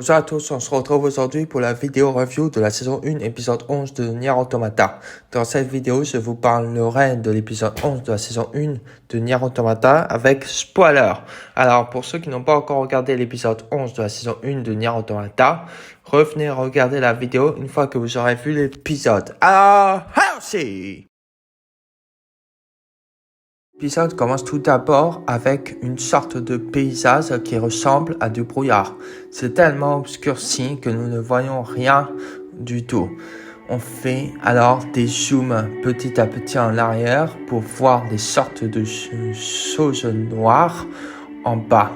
Bonjour à tous, on se retrouve aujourd'hui pour la vidéo review de la saison 1, épisode 11 de Nier Automata. Dans cette vidéo, je vous parlerai de l'épisode 11 de la saison 1 de Nier Automata avec spoiler. Alors, pour ceux qui n'ont pas encore regardé l'épisode 11 de la saison 1 de Nier Automata, revenez regarder la vidéo une fois que vous aurez vu l'épisode. Alors, allons-y! L'épisode commence tout d'abord avec une sorte de paysage qui ressemble à du brouillard. C'est tellement obscurci que nous ne voyons rien du tout. On fait alors des zooms petit à petit en arrière pour voir des sortes de choses noires en bas.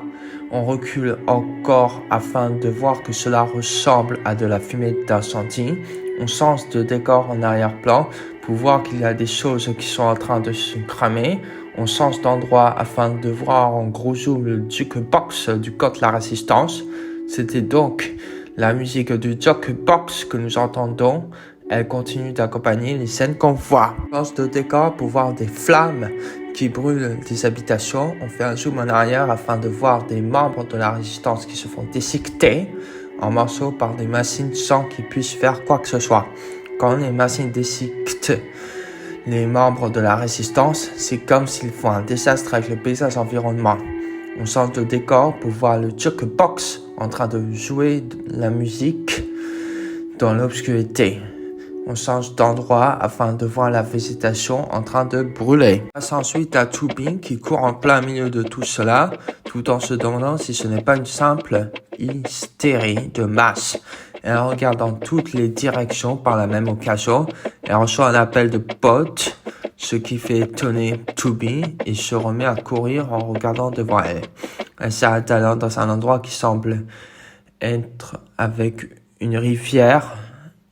On recule encore afin de voir que cela ressemble à de la fumée d'incendie. On change de décor en arrière-plan pour voir qu'il y a des choses qui sont en train de se cramer. On change d'endroit afin de voir en gros zoom le jukebox du code de la résistance. C'était donc la musique du jukebox que nous entendons. Elle continue d'accompagner les scènes qu'on voit. On change de décor pour voir des flammes qui brûlent des habitations. On fait un zoom en arrière afin de voir des membres de la résistance qui se font déchiqueter en morceaux par des machines sans qu'ils puissent faire quoi que ce soit. Quand les machines déchiquetent les membres de la résistance, c'est comme s'ils font un désastre avec le paysage environnement. On change de décor pour voir le jukebox en train de jouer de la musique dans l'obscurité. On change d'endroit afin de voir la végétation en train de brûler. On passe ensuite à Tubin qui court en plein milieu de tout cela, tout en se demandant si ce n'est pas une simple hystérie de masse. Elle regarde dans toutes les directions par la même occasion. Elle reçoit un appel de pote, ce qui fait étonner Tubin et se remet à courir en regardant devant elle. Elle s'arrête alors dans un endroit qui semble être avec une rivière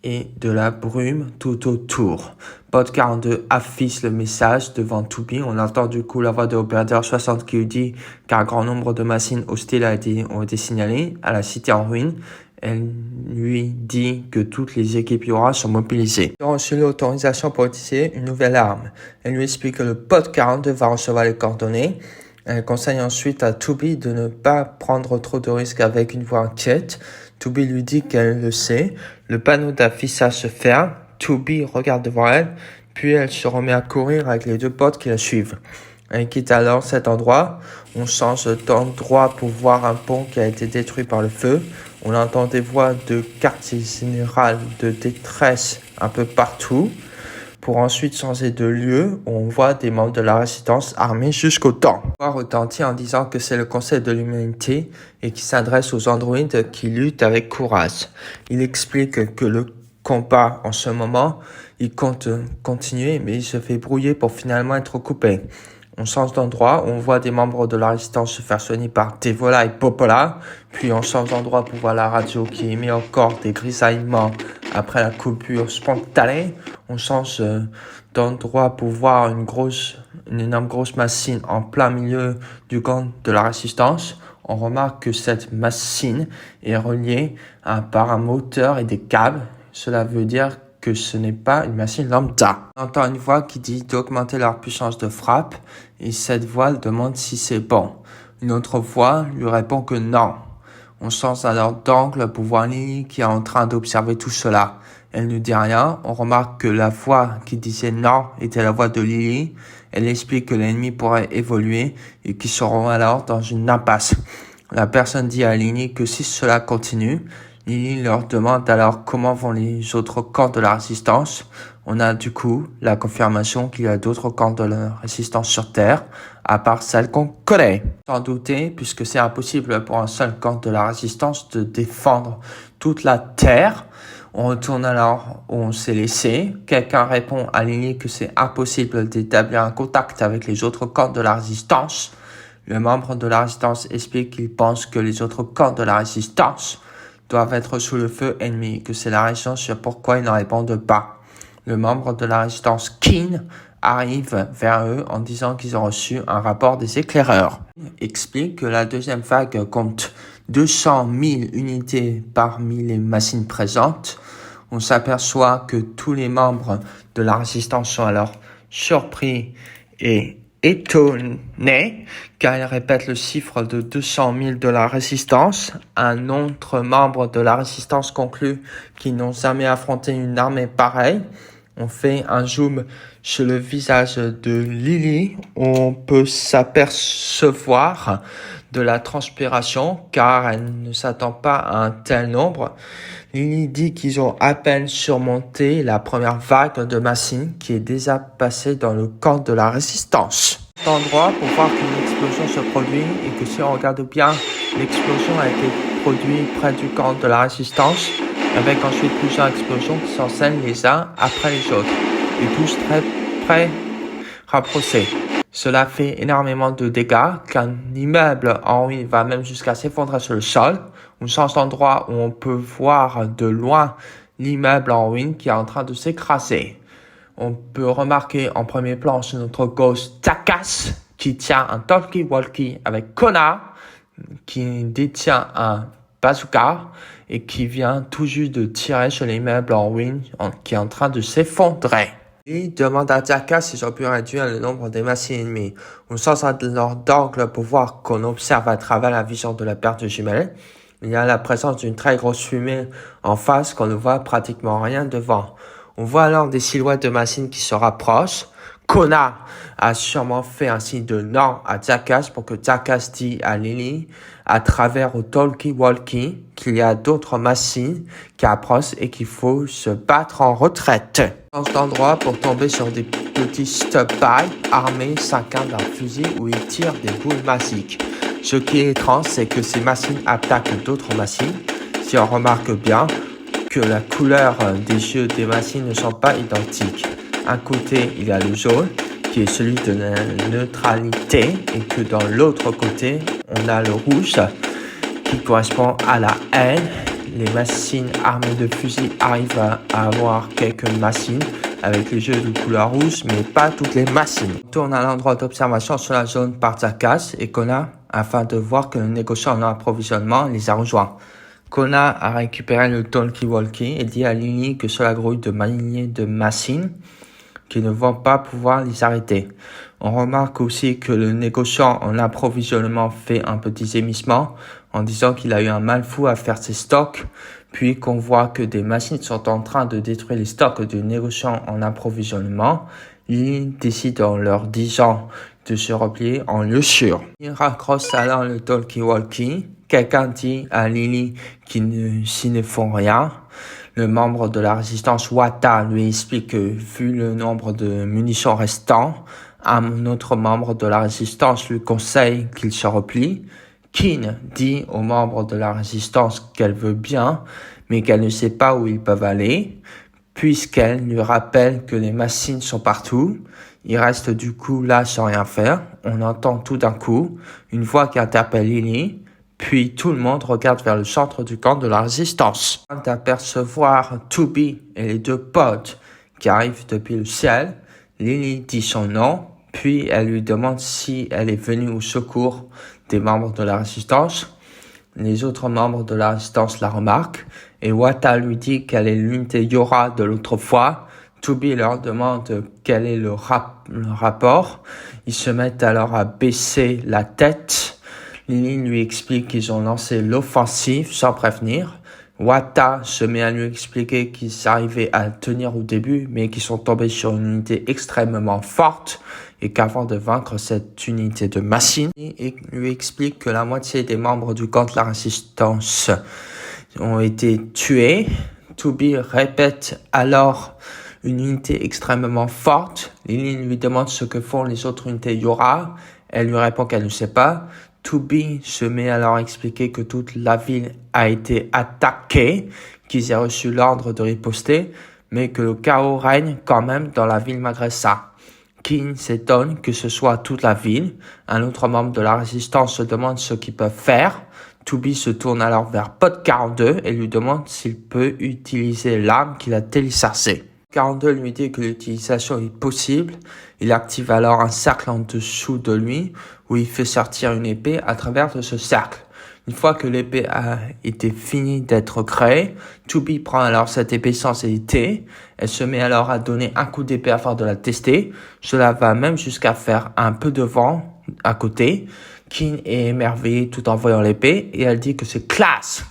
et de la brume tout autour. Pod 42 affiche le message devant Tubin. On entend du coup la voix de l'opérateur 60 qui lui dit qu'un grand nombre de machines hostiles ont été signalées à la cité en ruine. Elle lui dit que toutes les équipes Yora sont mobilisées. Ils ont reçu l'autorisation pour utiliser une nouvelle arme. Elle lui explique que le pod 42 va recevoir les coordonnées. Elle conseille ensuite à Tubin de ne pas prendre trop de risques avec une voix inquiète. Tubin lui dit qu'elle le sait. Le panneau d'affichage se ferme. Tubin regarde devant elle, puis elle se remet à courir avec les deux potes qui la suivent. Elle quitte alors cet endroit. On change d'endroit pour voir un pont qui a été détruit par le feu. On entend des voix de quartier général de détresse un peu partout. Pour ensuite changer de lieu, on voit des membres de la résistance armés jusqu'aux dents. La voix retentit en disant que c'est le Conseil de l'humanité et qui s'adresse aux androïdes qui luttent avec courage. Il explique que le combat en ce moment, il compte continuer, mais il se fait brouiller pour finalement être coupé. On change d'endroit, on voit des membres de la résistance se faire soigner par Devola et Popola, puis on change d'endroit pour voir la radio qui émet encore des grisaillements après la coupure spontanée. On change d'endroit pour voir une énorme grosse machine en plein milieu du camp de la résistance. On remarque que cette machine est reliée par un moteur et des câbles. Cela veut dire que ce n'est pas une machine lambda. On entend une voix qui dit d'augmenter leur puissance de frappe et cette voix demande si c'est bon. Une autre voix lui répond que non. On change alors d'angle pour voir Lily qui est en train d'observer tout cela. Elle ne dit rien. On remarque que la voix qui disait non était la voix de Lily. Elle explique que l'ennemi pourrait évoluer et qu'ils seront alors dans une impasse. La personne dit à Lily que si cela continue, Lily leur demande alors comment vont les autres camps de la résistance. On a du coup la confirmation qu'il y a d'autres camps de la résistance sur Terre, à part celle qu'on connaît. Sans douter, puisque c'est impossible pour un seul camp de la résistance de défendre toute la Terre. On retourne alors où on s'est laissé. Quelqu'un répond à Lily que c'est impossible d'établir un contact avec les autres camps de la résistance. Le membre de la résistance explique qu'il pense que les autres camps de la résistance doivent être sous le feu ennemi, que c'est la raison sur pourquoi ils ne répondent pas. Le membre de la résistance Keen arrive vers eux en disant qu'ils ont reçu un rapport des éclaireurs. Il explique que la deuxième vague compte 200 000 unités parmi les machines présentes. On s'aperçoit que tous les membres de la résistance sont alors surpris et étonné car il répète le chiffre de 200 000 de la résistance. Un autre membre de la résistance conclut qu'ils n'ont jamais affronté une armée pareille. On fait un zoom sur le visage de Lily. On peut s'apercevoir de la transpiration car elle ne s'attend pas à un tel nombre. Lily dit qu'ils ont à peine surmonté la première vague de machines qui est déjà passée dans le camp de la résistance. Cet endroit pour voir qu'une explosion se produit et que si on regarde bien, l'explosion a été produite près du camp de la résistance avec ensuite plusieurs explosions qui s'enchaînent les uns après les autres et tous très près rapprochés. Cela fait énormément de dégâts qu'un immeuble en ruine va même jusqu'à s'effondrer sur le sol. On change d'endroit où on peut voir de loin l'immeuble en ruine qui est en train de s'écraser. On peut remarquer en premier plan sur notre gauche Jackass qui tient un talkie-walkie avec Connor qui détient un bazooka et qui vient tout juste de tirer sur l'immeuble en ruine qui est en train de s'effondrer. Il demande à Jackass s'ils ont pu réduire le nombre des machines ennemies. On change d'angle pour voir qu'on observe à travers la vision de la paire de jumelles. Il y a la présence d'une très grosse fumée en face qu'on ne voit pratiquement rien devant. On voit alors des silhouettes de machines qui se rapprochent. Kona a sûrement fait un signe de non à Jackass pour que Jackass dise à Lily à travers au talkie-walkie qu'il y a d'autres machines qui approchent et qu'il faut se battre en retraite. Dans cet endroit pour tomber sur des petits stub-by armés chacun d'un fusil où ils tirent des boules magiques. Ce qui est étrange, c'est que ces machines attaquent d'autres machines. Si on remarque bien que la couleur des yeux des machines ne sont pas identiques. Un côté, il y a le jaune, qui est celui de la neutralité, et que dans l'autre côté, on a le rouge, qui correspond à la haine. Les machines armées de fusils arrivent à avoir quelques machines avec les yeux de couleur rouge, mais pas toutes les machines. On tourne à l'endroit d'observation sur la zone par Jackass et Kona afin de voir que le négociant en approvisionnement les a rejoints. Kona a récupéré le talkie-walkie et dit à Lily que cela grouille de milliers de machines qui ne vont pas pouvoir les arrêter. On remarque aussi que le négociant en approvisionnement fait un petit gémissement en disant qu'il a eu un mal fou à faire ses stocks, puis qu'on voit que des machines sont en train de détruire les stocks du négociant en approvisionnement. Il décide en leur disant de se replier en lieu sûr. Il raccroche alors le talkie-walkie. Quelqu'un dit à Lily s'ils ne font rien. Le membre de la résistance Wata lui explique que vu le nombre de munitions restants, un autre membre de la résistance lui conseille qu'il se replie. Kin dit aux membres de la résistance qu'elle veut bien, mais qu'elle ne sait pas où ils peuvent aller, puisqu'elle lui rappelle que les machines sont partout. Il reste du coup là sans rien faire. On entend tout d'un coup une voix qui interpelle Lily. Puis tout le monde regarde vers le centre du camp de la résistance. On vient d'apercevoir Toby et les deux potes qui arrivent depuis le ciel. Lily dit son nom, puis elle lui demande si elle est venue au secours des membres de la résistance. Les autres membres de la résistance la remarquent et Wata lui dit qu'elle est l'unité Yora de l'autre fois. Toby leur demande quel est le rapport. Ils se mettent alors à baisser la tête. Lily lui explique qu'ils ont lancé l'offensive sans prévenir. Wata se met à lui expliquer qu'ils arrivaient à tenir au début, mais qu'ils sont tombés sur une unité extrêmement forte et qu'avant de vaincre cette unité de machines, il lui explique que la moitié des membres du camp de la résistance ont été tués. Toby répète alors une unité extrêmement forte. Lily lui demande ce que font les autres unités Yora. Elle lui répond qu'elle ne sait pas. Toby se met alors à expliquer que toute la ville a été attaquée, qu'ils aient reçu l'ordre de riposter, mais que le chaos règne quand même dans la ville malgré ça. Kin s'étonne que ce soit toute la ville. Un autre membre de la résistance se demande ce qu'ils peuvent faire. Toby se tourne alors vers Pod 42 et lui demande s'il peut utiliser l'arme qu'il a téléchargée. 42 lui dit que l'utilisation est possible. Il active alors un cercle en dessous de lui où il fait sortir une épée à travers de ce cercle. Une fois que l'épée a été finie d'être créée, Tubi prend alors cette épée censée été. Elle se met alors à donner un coup d'épée afin de la tester. Cela va même jusqu'à faire un peu de vent à côté. Kin est émerveillée tout en voyant l'épée et elle dit que c'est classe.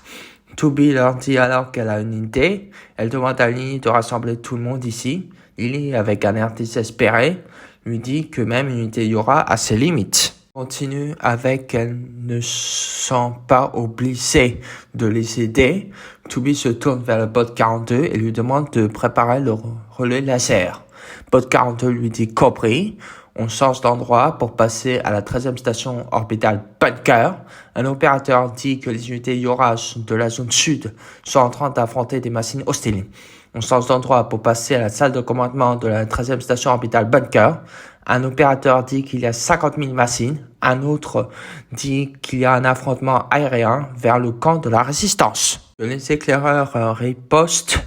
Tubi leur dit alors qu'elle a une idée. Elle demande à Lily de rassembler tout le monde ici. Lily, avec un air désespéré, lui dit que même une idée Yora a ses limites. Continue avec qu'elle ne sent pas obligée de les aider. Tubi se tourne vers le bot 42 et lui demande de préparer le relais laser. Bot 42 lui dit compris. On change d'endroit pour passer à la 13e station orbitale Bunker. Un opérateur dit que les unités Yora de la zone sud sont en train d'affronter des machines hostiles. On change d'endroit pour passer à la salle de commandement de la 13e station orbitale Bunker. Un opérateur dit qu'il y a 50 000 machines. Un autre dit qu'il y a un affrontement aérien vers le camp de la résistance. Les éclaireurs ripostent.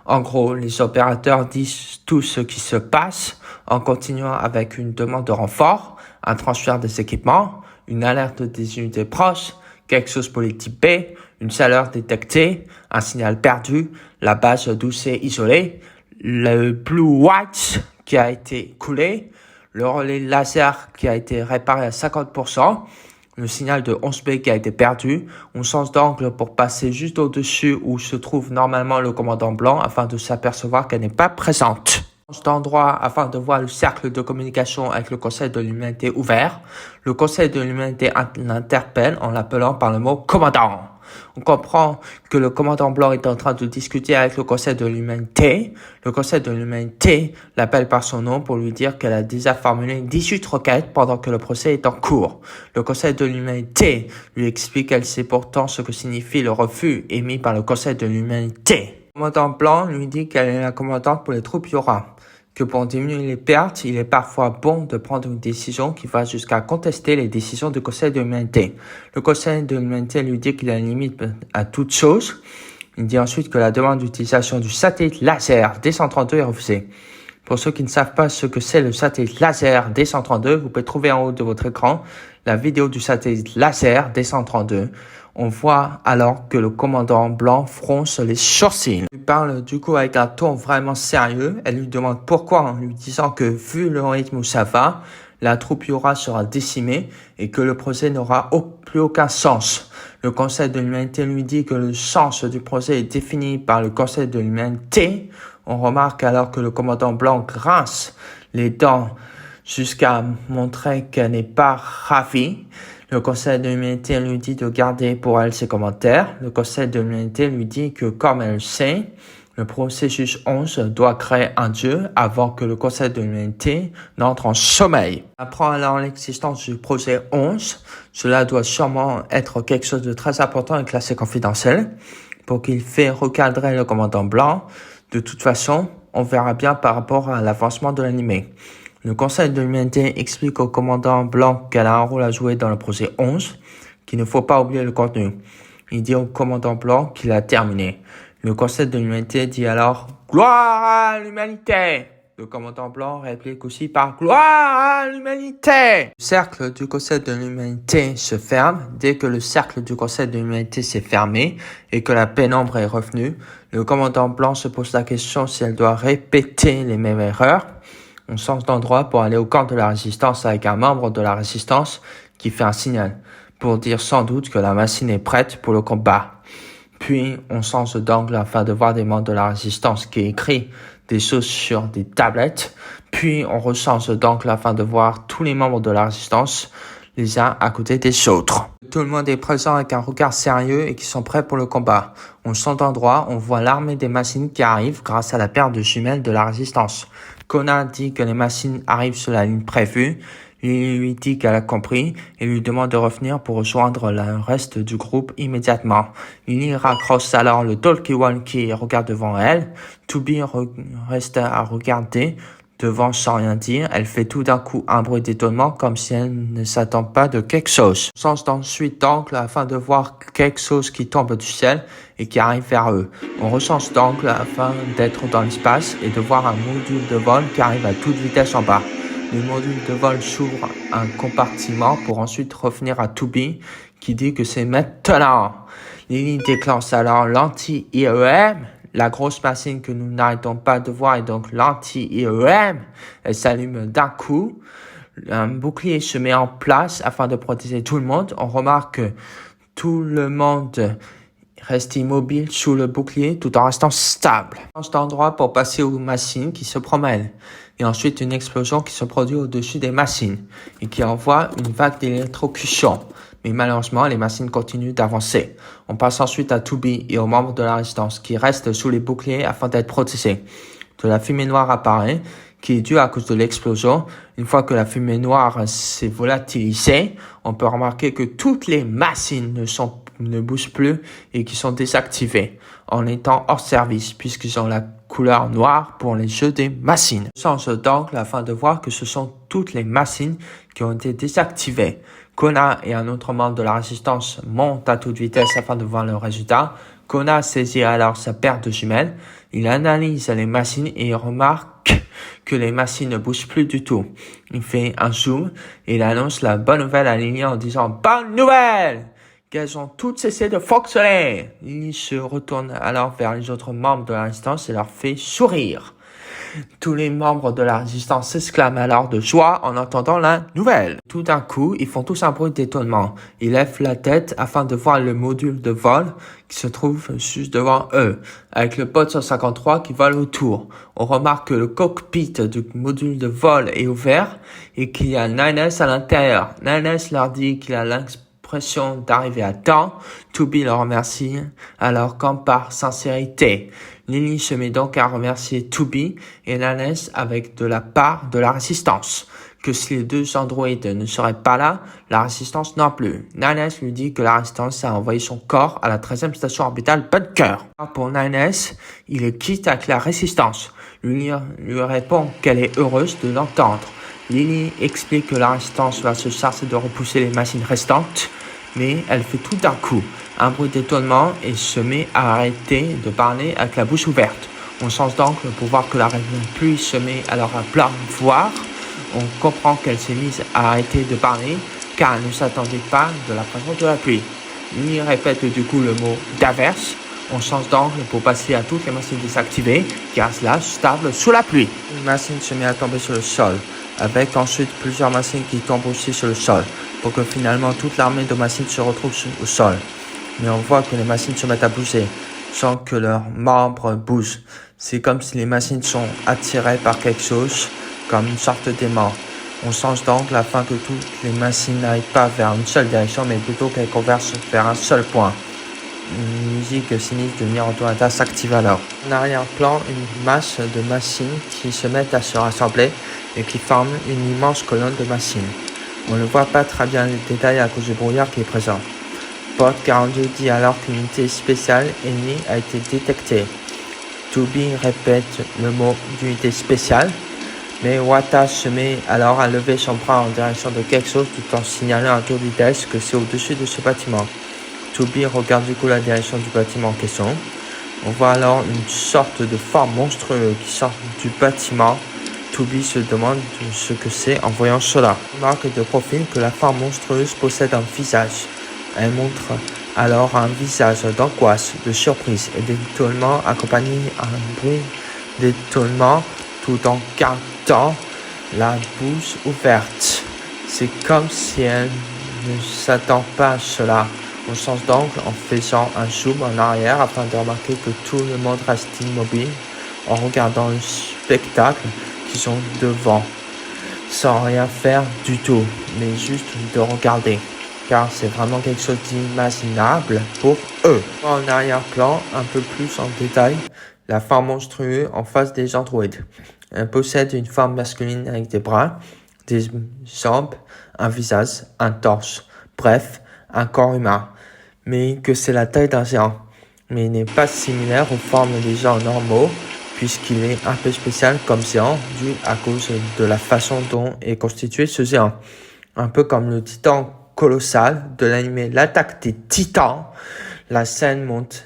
En gros, les opérateurs disent tout ce qui se passe en continuant avec une demande de renfort, un transfert des équipements, une alerte des unités proches, quelque chose pour les types B, une chaleur détectée, un signal perdu, la base douce et isolée, le Blue White qui a été coulé, le relais laser qui a été réparé à 50%, le signal de 11B qui a été perdu. On change d'angle pour passer juste au-dessus où se trouve normalement le commandant blanc afin de s'apercevoir qu'elle n'est pas présente. On change d'endroit afin de voir le cercle de communication avec le Conseil de l'Humanité ouvert. Le Conseil de l'Humanité l'interpelle en l'appelant par le mot « commandant ». On comprend que le commandant blanc est en train de discuter avec le Conseil de l'Humanité. Le Conseil de l'Humanité l'appelle par son nom pour lui dire qu'elle a déjà formulé 18 requêtes pendant que le procès est en cours. Le Conseil de l'Humanité lui explique qu'elle sait pourtant ce que signifie le refus émis par le Conseil de l'Humanité. Le commandant blanc lui dit qu'elle est la commandante pour les troupes Yora, que pour diminuer les pertes, il est parfois bon de prendre une décision qui va jusqu'à contester les décisions du Conseil de l'Humanité. Le Conseil de l'Humanité lui dit qu'il a une limite à toute chose. Il dit ensuite que la demande d'utilisation du satellite laser D132 est refusée. Pour ceux qui ne savent pas ce que c'est le satellite laser D132, vous pouvez trouver en haut de votre écran la vidéo du satellite laser D132. On voit alors que le commandant blanc fronce les sourcils. Il parle du coup avec un ton vraiment sérieux. Elle lui demande pourquoi en lui disant que vu le rythme où ça va, la troupe Yora sera décimée et que le procès n'aura plus aucun sens. Le Conseil de l'Humanité lui dit que le sens du procès est défini par le Conseil de l'Humanité. On remarque alors que le commandant blanc grince les dents jusqu'à montrer qu'elle n'est pas ravie. Le Conseil de l'Humanité lui dit de garder pour elle ses commentaires. Le Conseil de l'Humanité lui dit que comme elle sait, le processus 11 doit créer un dieu avant que le Conseil de l'Humanité n'entre en sommeil. On apprend alors l'existence du projet 11. Cela doit sûrement être quelque chose de très important et classé confidentiel pour qu'il fait recadrer le commandant blanc. De toute façon, on verra bien par rapport à l'avancement de l'animé. Le Conseil de l'Humanité explique au commandant blanc qu'elle a un rôle à jouer dans le projet 11, qu'il ne faut pas oublier le contenu. Il dit au commandant blanc qu'il a terminé. Le Conseil de l'Humanité dit alors « Gloire à l'humanité !» Le commandant blanc réplique aussi par « Gloire à l'humanité !» Le cercle du Conseil de l'Humanité se ferme. Dès que le cercle du Conseil de l'Humanité s'est fermé et que la pénombre est revenue, le commandant blanc se pose la question si elle doit répéter les mêmes erreurs. On change d'endroit pour aller au camp de la résistance avec un membre de la résistance qui fait un signal pour dire sans doute que la machine est prête pour le combat. Puis on change d'angle afin de voir des membres de la résistance qui écrivent des choses sur des tablettes. Puis on rechange d'angle afin de voir tous les membres de la résistance les uns à côté des autres. Tout le monde est présent avec un regard sérieux et qui sont prêts pour le combat. On change d'endroit, on voit l'armée des machines qui arrive grâce à la paire de jumelles de la résistance. Kona dit que les machines arrivent sur la ligne prévue. Il lui dit qu'elle a compris et lui demande de revenir pour rejoindre le reste du groupe immédiatement. Lily raccroche alors le talkie-walkie et regarde devant elle. Tubi reste à regarder devant sans rien dire. Elle fait tout d'un coup un bruit d'étonnement comme si elle ne s'attend pas de quelque chose. On change ensuite d'angle afin de voir quelque chose qui tombe du ciel et qui arrive vers eux. On rechange d'angle afin d'être dans l'espace et de voir un module de vol qui arrive à toute vitesse en bas. Le module de vol s'ouvre un compartiment pour ensuite revenir à Tubi qui dit que c'est maintenant. Lily déclenche alors l'anti-IEM. La grosse machine que nous n'arrêtons pas de voir est donc l'anti-IEM. Elle s'allume d'un coup. Un bouclier se met en place afin de protéger tout le monde. On remarque que tout le monde reste immobile sous le bouclier tout en restant stable. On change d'endroit pour passer aux machines qui se promènent. Et ensuite une explosion qui se produit au-dessus des machines et qui envoie une vague d'électrocution. Mais malheureusement, les machines continuent d'avancer. On passe ensuite à Tubi et aux membres de la résistance qui restent sous les boucliers afin d'être protégés. De la fumée noire apparaît, qui est due à cause de l'explosion. Une fois que la fumée noire s'est volatilisée, on peut remarquer que toutes les machines ne bougent plus et qui sont désactivées en étant hors service puisqu'ils ont la couleur noire pour les jeux des machines. On change d'angle afin de voir que ce sont toutes les machines qui ont été désactivées. Kona et un autre membre de la résistance montent à toute vitesse afin de voir le résultat. Kona saisit alors sa paire de jumelles. Il analyse les machines et il remarque que les machines ne bougent plus du tout. Il fait un zoom et il annonce la bonne nouvelle à Lily en disant « Bonne nouvelle !» qu'elles ont toutes cessé de fonctionner. Lily se retourne alors vers les autres membres de la résistance et leur fait sourire. Tous les membres de la résistance s'exclament alors de joie en entendant la nouvelle. Tout d'un coup, ils font tous un bruit d'étonnement. Ils lèvent la tête afin de voir le module de vol qui se trouve juste devant eux, avec le pod 153 qui vole autour. On remarque que le cockpit du module de vol est ouvert et qu'il y a Nines à l'intérieur. Nines leur dit qu'il a l'impression d'arriver à temps. Tubi le remercie alors comme par sincérité. Lily se met donc à remercier Tubi et Nines avec de la part de la résistance. Que si les deux androïdes ne seraient pas là, la résistance non plus. Nines lui dit que la résistance a envoyé son corps à la 13e station orbitale Bunker. Pour Nines, il le quitte avec la résistance. Lily lui répond qu'elle est heureuse de l'entendre. Lily explique que la résistance va se charger de repousser les machines restantes, mais elle fait tout d'un coup un bruit d'étonnement et se met à arrêter de parler avec la bouche ouverte. On change d'angle pour voir que la pluie se met alors à pleuvoir. On comprend qu'elle s'est mise à arrêter de parler car elle ne s'attendait pas de la présence de la pluie. Lily répète du coup le mot d'averse. On change d'angle pour passer à toutes les machines désactivées qui restent là, stables sous la pluie. Une machine se met à tomber sur le sol, avec ensuite plusieurs machines qui tombent aussi sur le sol, pour que finalement toute l'armée de machines se retrouve au sol. Mais on voit que les machines se mettent à bouger, sans que leurs membres bougent. C'est comme si les machines sont attirées par quelque chose, comme une sorte d'aimant. On change d'angle afin que toutes les machines n'aillent pas vers une seule direction, mais plutôt qu'elles convergent vers un seul point. Une musique sinistre de Nier Automata s'active alors. En arrière-plan, une masse de machines qui se mettent à se rassembler et qui forment une immense colonne de machines. On ne voit pas très bien les détails à cause du brouillard qui est présent. Pod 42 dit alors qu'une unité spéciale ennemie a été détectée. Tubi répète le mot d'unité spéciale, mais Wata se met alors à lever son bras en direction de quelque chose tout en signalant à toute vitesse que c'est au-dessus de ce bâtiment. Tubi regarde du coup la direction du bâtiment en question. On voit alors une sorte de forme monstrueuse qui sort du bâtiment. Tubi se demande ce que c'est en voyant cela. On remarque de profil que la forme monstrueuse possède un visage. Elle montre alors un visage d'angoisse, de surprise et d'étonnement accompagné d'un bruit d'étonnement tout en gardant la bouche ouverte. C'est comme si elle ne s'attend pas à cela. On change d'angle en faisant un zoom en arrière afin de remarquer que tout le monde reste immobile en regardant le spectacle qu'ils sont devant, sans rien faire du tout, mais juste de regarder, car c'est vraiment quelque chose d'imaginable pour eux. En arrière-plan, un peu plus en détail, la forme monstrueuse en face des androïdes. Elle possède une forme masculine avec des bras, des jambes, un visage, un torse, bref, un corps humain, mais que c'est la taille d'un géant. Mais il n'est pas similaire aux formes des gens normaux, puisqu'il est un peu spécial comme géant, dû à cause de la façon dont est constitué ce géant. Un peu comme le titan colossal de l'anime L'attaque des titans, la scène monte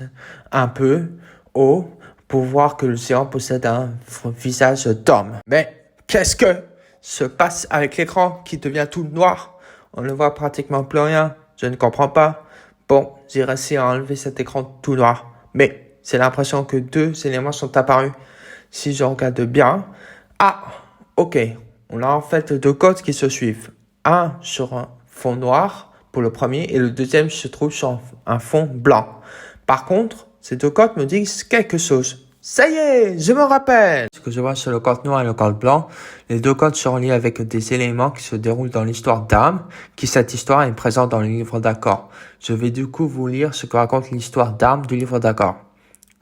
un peu haut pour voir que le géant possède un visage d'homme. Mais qu'est-ce que se passe avec l'écran qui devient tout noir? On ne voit pratiquement plus rien. Je ne comprends pas. Bon, j'ai réussi à enlever cet écran tout noir. Mais j'ai l'impression que 2 éléments sont apparus. Si je regarde bien... Ah, ok. On a en fait 2 codes qui se suivent. Un sur un fond noir pour le premier et le deuxième se trouve sur un fond blanc. Par contre, ces 2 codes me disent quelque chose. Ça y est, je me rappelle! Ce que je vois sur le code noir et le code blanc, les 2 codes sont liés avec des éléments qui se déroulent dans l'histoire d'Arm, qui cette histoire est présente dans le livre d'accords. Je vais du coup vous lire ce que raconte l'histoire d'Arm du livre d'accords.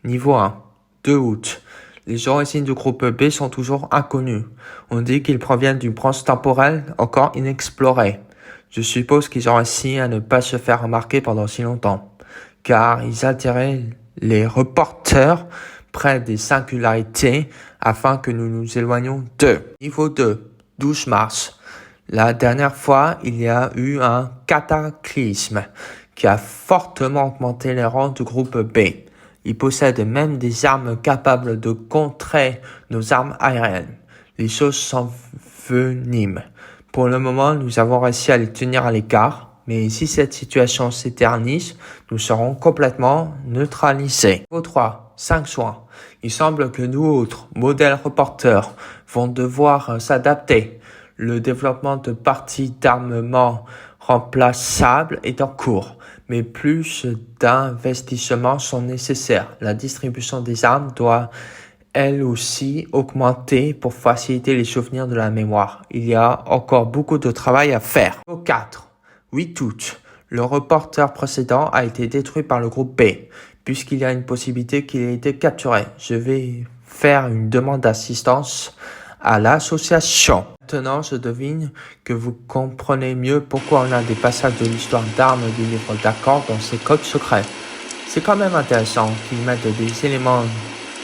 Niveau 1, 2 août. Les origines du groupe B sont toujours inconnues. On dit qu'ils proviennent d'une branche temporelle encore inexplorée. Je suppose qu'ils ont réussi à ne pas se faire remarquer pendant si longtemps, car ils attiraient les reporters près des singularités afin que nous nous éloignions d'eux. Niveau 2, 12 mars. La dernière fois, il y a eu un cataclysme qui a fortement augmenté les rangs du groupe B. Ils possèdent même des armes capables de contrer nos armes aériennes. Les choses s'enveniment. Pour le moment, nous avons réussi à les tenir à l'écart. Mais si cette situation s'éternise, nous serons complètement neutralisés. Niveau 3, 5 juin. Il semble que nous autres, modèles reporters, vont devoir s'adapter. Le développement de parties d'armement remplaçables est en cours, mais plus d'investissements sont nécessaires. La distribution des armes doit elle aussi augmenter pour faciliter les souvenirs de la mémoire. Il y a encore beaucoup de travail à faire. Au 4, 8 août. Le reporter précédent a été détruit par le groupe B, puisqu'il y a une possibilité qu'il ait été capturé. Je vais faire une demande d'assistance à l'association. Maintenant, je devine que vous comprenez mieux pourquoi on a des passages de l'histoire d'Arm du livre d'accords dans ces codes secrets. C'est quand même intéressant qu'ils mettent des éléments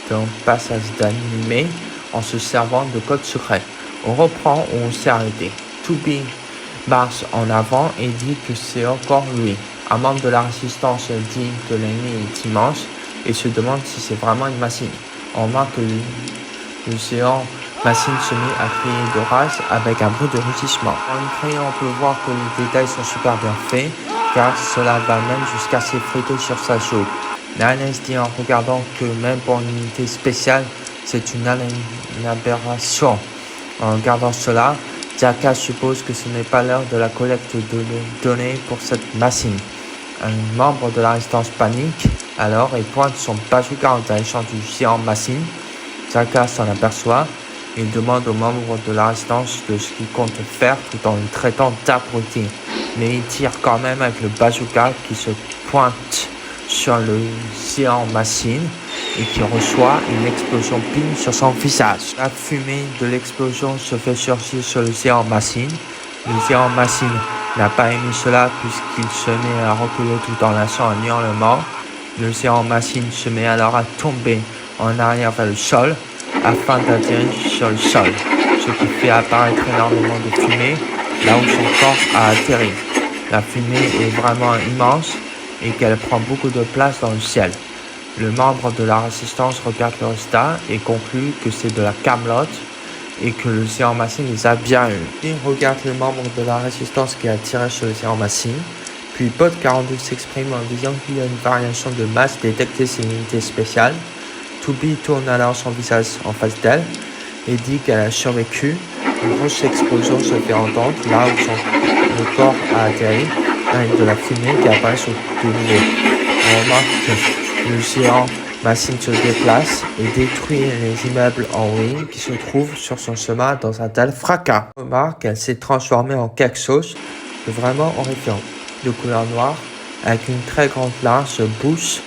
d'un passage d'animé en se servant de codes secrets. On reprend où on s'est arrêté. To Be marche en avant et dit que c'est encore lui. Un membre de la résistance dit que l'ennemi est immense et se demande si c'est vraiment une machine. On remarque que le géant machine se met à crier de rage avec un bruit de rugissement. En le criant, on peut voir que les détails sont super bien faits, car cela va même jusqu'à s'effriter sur sa joue. L'analyse dit en regardant que même pour une unité spéciale, c'est une aberration. En regardant cela, Jaka suppose que ce n'est pas l'heure de la collecte de données pour cette machine. Un membre de la résistance panique alors et pointe son bazooka en direction du géant machine. Jaka s'en aperçoit et demande aux membres de la résistance de ce qu'il compte faire tout en le traitant d'abruti. Mais il tire quand même avec le bazooka qui se pointe sur le géant machine et qui reçoit une explosion pile sur son visage. La fumée de l'explosion se fait surgir sur le géant machine. Le géant machine n'a pas aimé cela puisqu'il se met à reculer tout en lâchant un hurlement. Le géant machine se met alors à tomber en arrière vers le sol afin d'atterrir sur le sol, ce qui fait apparaître énormément de fumée là où son corps a atterri. La fumée est vraiment immense et qu'elle prend beaucoup de place dans le ciel. Le membre de la résistance regarde le résultat et conclut que c'est de la camelote et que le géant machine les a bien eu. Il regarde le membre de la résistance qui a tiré sur le géant machine. Puis Pod 42 s'exprime en disant qu'il y a une variation de masse détectée sur une unité spéciale. Toby tourne alors son visage en face d'elle et dit qu'elle a survécu. Une grosse explosion se fait entendre là où le corps a atterri avec de la fumée qui apparaît sur de nouveau. On remarque que le géant machine se déplace et détruit les immeubles en ruine qui se trouvent sur son chemin dans un tel fracas. On remarque qu'elle s'est transformée en quelque chose de vraiment horrifiant, de couleur noire, avec une très grande large bouche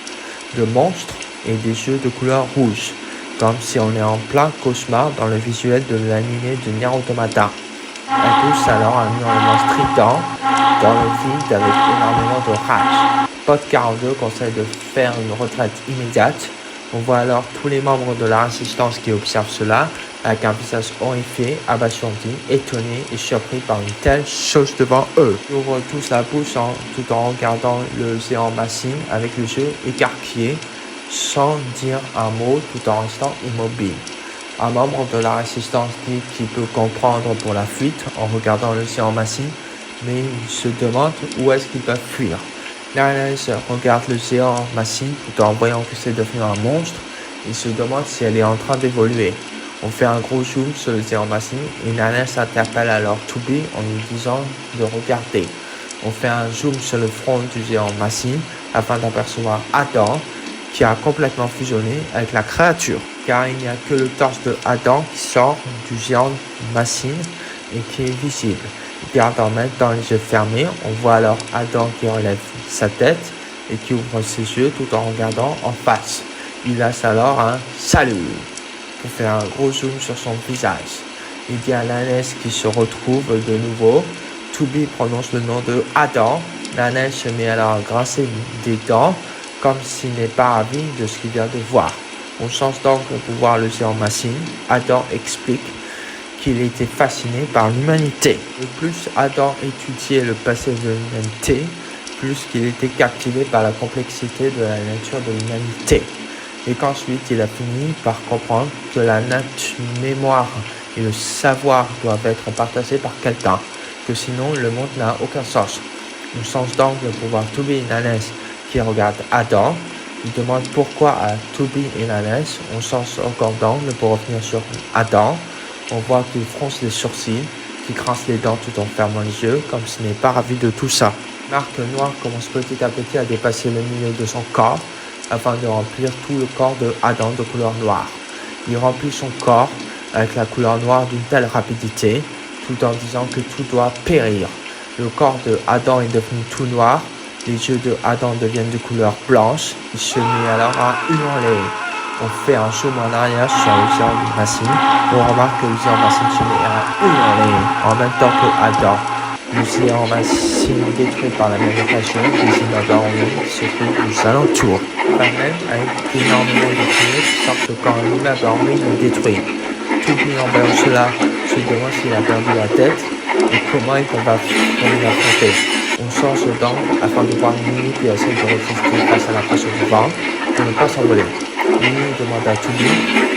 de monstre et des yeux de couleur rouge, comme si on est en plein cauchemar dans le visuel de l'animé de Nier Automata. Elle pousse alors un hurlement strident dans le vide avec énormément de rage. Pod 42 conseille de faire une retraite immédiate. On voit alors tous les membres de la résistance qui observent cela avec un visage horrifié, abasourdi, étonné et surpris par une telle chose devant eux. Ils ouvrent tous la bouche tout en regardant le géant machine avec les yeux écarquillés sans dire un mot tout en restant immobile. Un membre de la résistance dit qu'il peut comprendre pour la fuite en regardant le géant Massine, mais il se demande où est-ce qu'ils peuvent fuir. Nanes regarde le géant Massine tout en voyant que c'est devenu un monstre. Il se demande si elle est en train d'évoluer. On fait un gros zoom sur le géant Massine et Nanes interpelle alors Tubby en lui disant de regarder. On fait un zoom sur le front du géant Massine afin d'apercevoir Adam qui a complètement fusionné avec la créature. Car il n'y a que le torse de Adam qui sort du géant Massine et qui est visible. Il garde en même temps les yeux fermés. On voit alors Adam qui relève sa tête et qui ouvre ses yeux tout en regardant en face. Il lâche alors un « salut » pour faire un gros zoom sur son visage. Il dit à Nanes qui se retrouve de nouveau. Tubby prononce le nom de Adam. Nanes se met alors à grincer des dents comme s'il n'est pas ravi de ce qu'il vient de voir. On change d'angle pour voir le géant Massine. Adam explique qu'il était fasciné par l'humanité. Le plus Adam étudiait le passé de l'humanité, plus qu'il était captivé par la complexité de la nature de l'humanité. Et qu'ensuite il a fini par comprendre que la mémoire et le savoir doivent être partagés par quelqu'un, que sinon le monde n'a aucun sens. On change d'angle pour voir Tubby et Nanes qui regardent Adam. Il demande pourquoi à Tubby et Nanes. On change encore d'angle pour revenir sur Adam. On voit qu'il fronce les sourcils, qu'il grince les dents tout en fermant les yeux, comme s'il n'est pas ravi de tout ça. Marque noire commence petit à petit à dépasser le milieu de son corps, afin de remplir tout le corps de Adam de couleur noire. Il remplit son corps avec la couleur noire d'une telle rapidité, tout en disant que tout doit périr. Le corps de Adam est devenu tout noir, les yeux de Adam deviennent de couleur blanche, il se met alors à hurler. On fait un zoom en arrière sur le géant Massine, on remarque que le géant Massine se met à hurler en même temps que Adam. Le géant Massine détruit par la même occasion des immeubles en ligne qui se trouvent aux alentours. Par même, avec énormément de fumée qui sortent quand un immeuble en ligne est détruit. Tubby en voyant cela se demande s'il a perdu la tête et comment il va l'affronter. On change d'angle afin de voir Mimi qui essaie de résister face à la pression du vent pour ne pas s'envoler. Mimi demande à Tubby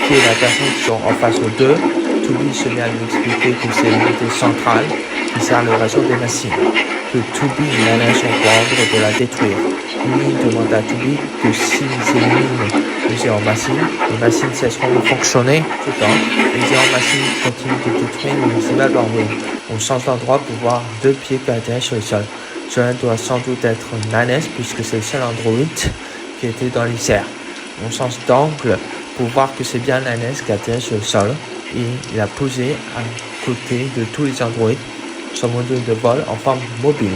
qui est la personne qui sont en face aux deux. Tubby se met à lui expliquer que c'est l'unité centrale qui sert le réseau des machines, que Tubby et Nanes sont pour ordre de la détruire. Mimi demande à Tubby que s'ils éliminent les géants machines, les machines cesseront de fonctionner. Cependant, les géants machines continuent de détruire les immeubles en ligne. On change d'endroit pour voir deux pieds qui atterrissent sur le sol. Cela doit sans doute être Nanes puisque c'est le seul androïde qui était dans les airs. On change d'angle pour voir que c'est bien Nanes qui atterrit sur le sol et il a posé à côté de tous les androïdes son module de vol en forme mobile.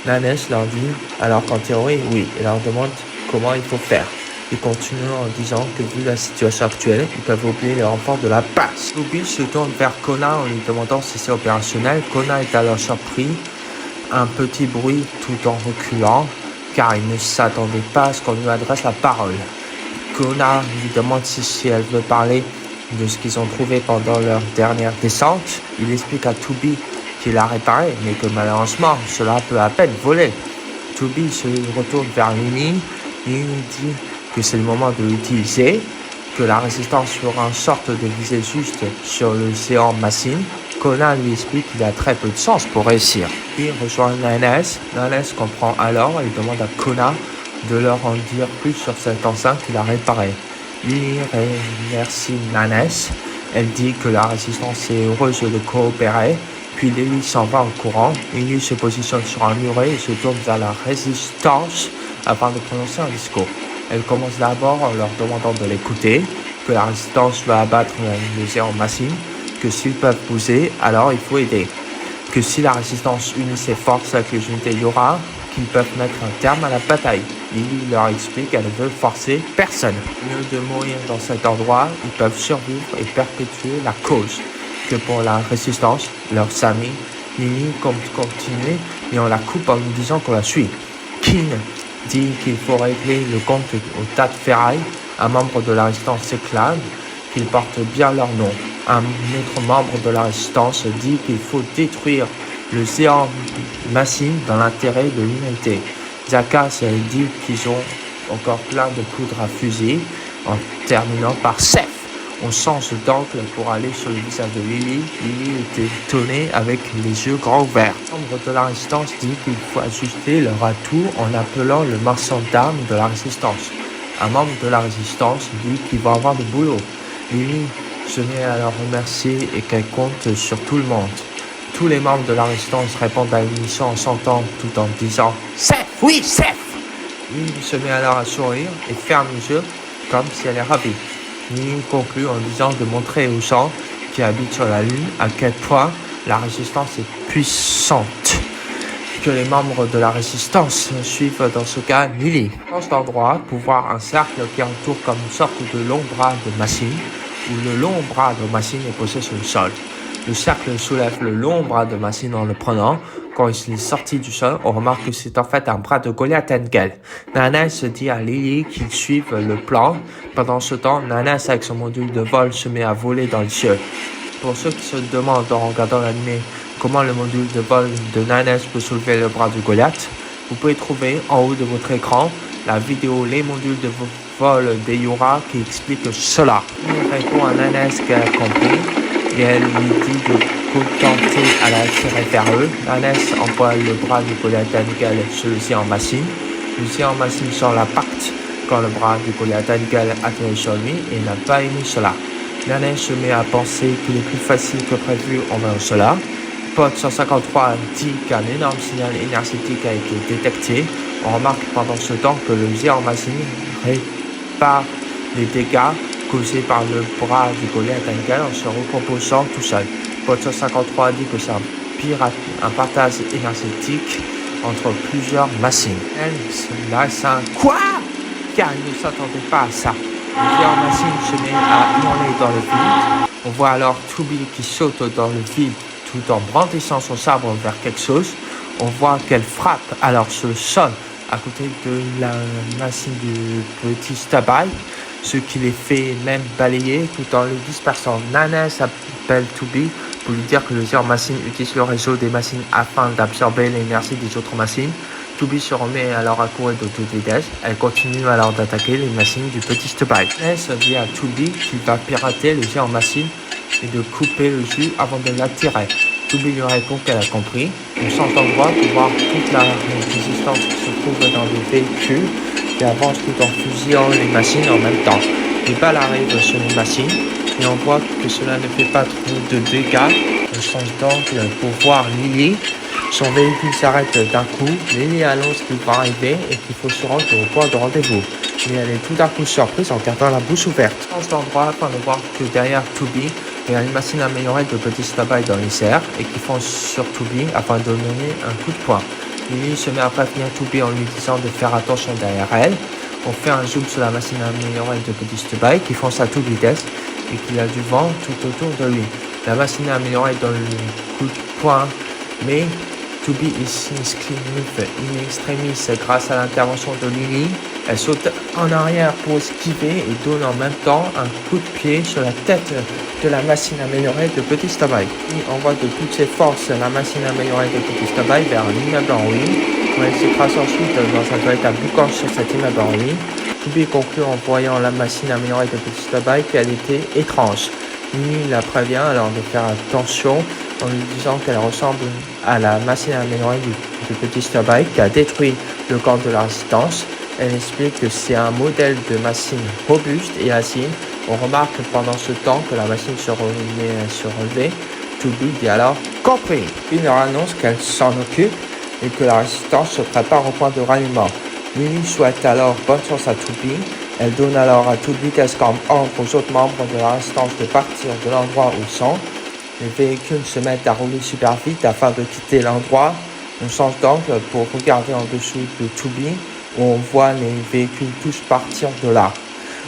Nanes leur dit alors qu'en théorie, oui, et leur demande comment il faut faire. Ils continuent en disant que vu la situation actuelle, ils peuvent oublier les renforts de la base. Tubby se tourne vers Kona en lui demandant si c'est opérationnel. Kona est alors surpris, un petit bruit tout en reculant, car il ne s'attendait pas à ce qu'on lui adresse la parole. Kona lui demande si elle veut parler de ce qu'ils ont trouvé pendant leur dernière descente. Il explique à Tubby qu'il a réparé, mais que malheureusement, cela peut à peine voler. Tubby se retourne vers Lini et lui dit que c'est le moment de l'utiliser, que la résistance fera en sorte de viser juste sur le géant Massine. Kona lui explique qu'il a très peu de chance pour réussir. Puis rejoint Nanes. Nanes comprend alors et demande à Kona de leur en dire plus sur cette enceinte qu'il a réparée. Lini remercie Nanes. Elle dit que la résistance est heureuse de coopérer. Puis Lily s'en va en courant. Lily se positionne sur un muret et se tourne vers la résistance afin de prononcer un discours. Elle commence d'abord en leur demandant de l'écouter, que la résistance va abattre les géants Massine, que s'ils peuvent bouger, alors il faut aider, que si la résistance unit ses forces avec les unités Yora, qu'ils peuvent mettre un terme à la bataille. Lily leur explique qu'elle ne veut forcer personne. Mieux de mourir dans cet endroit, ils peuvent survivre et perpétuer la cause. Que pour la résistance, leurs amis, Lily compte continuer et on la coupe en nous disant qu'on la suit. Kin dit qu'il faut régler le compte au tas de ferraille. Un membre de la résistance s'éclame qu'ils portent bien leur nom. Un autre membre de la résistance dit qu'il faut détruire le géant Massine dans l'intérêt de l'humanité. Zakas dit qu'ils ont encore plein de poudre à fusil en terminant par Seth. On change d'angle pour aller sur le visage de Lily. Lily était étonnée avec les yeux grands ouverts. Le membre de la résistance dit qu'il faut ajuster leur atout en appelant le marchand d'armes de la résistance. Un membre de la résistance dit qu'il va avoir du boulot. Lily se met à leur remercier et qu'elle compte sur tout le monde. Tous les membres de la résistance répondent à l'émission en chantant tout en disant « Chef, oui, chef !» Lily se met alors à sourire et ferme les yeux comme si elle est ravie. Lily conclut en disant de montrer aux gens qui habitent sur la Lune à quel point la résistance est puissante. Que les membres de la résistance suivent dans ce cas Lily. Dans cet endroit, pour voir un cercle qui entoure comme une sorte de long bras de machine, où le long bras de machine est posé sur le sol. Le cercle soulève le long bras de machine en le prenant. Quand il est sorti du sol, on remarque que c'est en fait un bras de Goliath Engel. Nanas dit à Lily qu'ils suivent le plan. Pendant ce temps, Nanas avec son module de vol se met à voler dans les cieux. Pour ceux qui se demandent en regardant l'anime comment le module de vol de Nanas peut soulever le bras de Goliath, vous pouvez trouver en haut de votre écran la vidéo Les modules de vol des Yura qui explique cela. Il répond à Nanas qu'elle a compris et elle lui dit de contenter à la tirer vers eux. Nanas envoie le bras du Goliath Engel sur le géant machine. Le géant machine sort la pacte quand le bras du Goliath Engel atterrit sur lui et n'a pas aimé cela. Nanas se met à penser qu'il est plus facile que prévu envers cela. Pod 153 dit qu'un énorme signal énergétique a été détecté. On remarque pendant ce temps que le géant machine répare les dégâts causés par le bras du Goliath Engel en se recomposant tout seul. Pod 153 dit que c'est un partage énergétique entre plusieurs machines. Elle se laisse un quoi? Car il ne s'attendait pas à ça. Le géant machine se met à hurler dans le vide. On voit alors Tubi qui saute dans le vide tout en brandissant son sabre vers quelque chose. On voit qu'elle frappe alors sur le sol à côté de la machine du petit Stabai, ce qui les fait même balayer tout en le dispersant. Nana s'appelle Tubi pour lui dire que le géant machine utilise le réseau des machines afin d'absorber l'énergie des autres machines. Tubi se remet alors à courir de toute vitesse. Elle continue alors d'attaquer les machines du petit Stabai. Nana dit à Tubi qu'il va pirater le géant machine et de couper le jus avant de l'attirer. Tubi lui répond qu'elle a compris. On change d'endroit pour voir toute la résistance qui se trouve dans les véhicules qui avancent tout en fusillant les machines en même temps. Les balles arrivent sur les machines et on voit que cela ne fait pas trop de dégâts. On change d'angle pour voir Lily. Son véhicule s'arrête d'un coup. Lily annonce qu'il va arriver et qu'il faut se rendre au point de rendez-vous. Mais elle est tout d'un coup surprise en gardant la bouche ouverte. On change d'endroit afin de voir que derrière Tubi, il y a une machine améliorée de petits Stabai dans les airs et qui fonce sur Tubi afin de donner un coup de poing. Lily se met à prévenir Tubi en lui disant de faire attention derrière elle. On fait un zoom sur la machine améliorée de petits Stabai qui fonce à toute vitesse et qu'il y a du vent tout autour de lui. La machine améliorée donne le coup de poing, mais Tubi s'inscrive in extremis grâce à l'intervention de Lily. Elle saute en arrière pour esquiver et donne en même temps un coup de pied sur la tête de la machine améliorée de Petit Stabai. Il envoie de toutes ses forces la machine améliorée de Petit Stabai vers un immeuble en ruine, où elle s'écrase ensuite dans un véritable boucan sur cet immeuble en ruine. Tubi conclut en voyant la machine améliorée de Petit Stabai qu'elle était étrange. Lily la prévient alors de faire attention en lui disant qu'elle ressemble à la machine améliorée du Petit Stabai qui a détruit le camp de la résistance. Elle explique que c'est un modèle de machine robuste et agile. On remarque pendant ce temps que la machine se remet à se relever. Tubi dit alors « Compris !» Il leur annonce qu'elle s'en occupe et que la résistance se prépare au point de ralliement. Lily souhaite alors bonne chance à Tubi. Elle donne alors à toute vitesse comme ordre aux autres membres de la résistance de partir de l'endroit où ils sont. Les véhicules se mettent à rouler super vite afin de quitter l'endroit. On change d'angle pour regarder en dessous de Tubi où on voit les véhicules tous partir de là.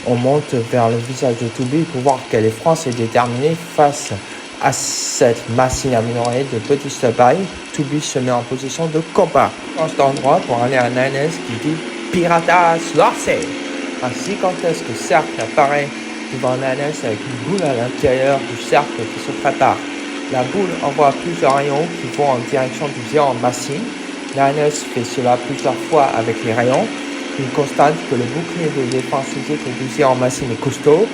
On monte vers le visage de Tubi pour voir qu'elle est France et déterminée face à cette machine améliorée de Petit Stabai. Tubi se met en position de combat. On change d'endroit pour aller à Nanas qui dit « Piratas lancé !» Un gigantesque cercle apparaît devant Nanas avec une boule à l'intérieur du cercle qui se prépare. La boule envoie plusieurs rayons qui vont en direction du géant machine. Nanas fait cela plusieurs fois avec les rayons. Il constate que le bouclier de défense physique du géant machine est costaud.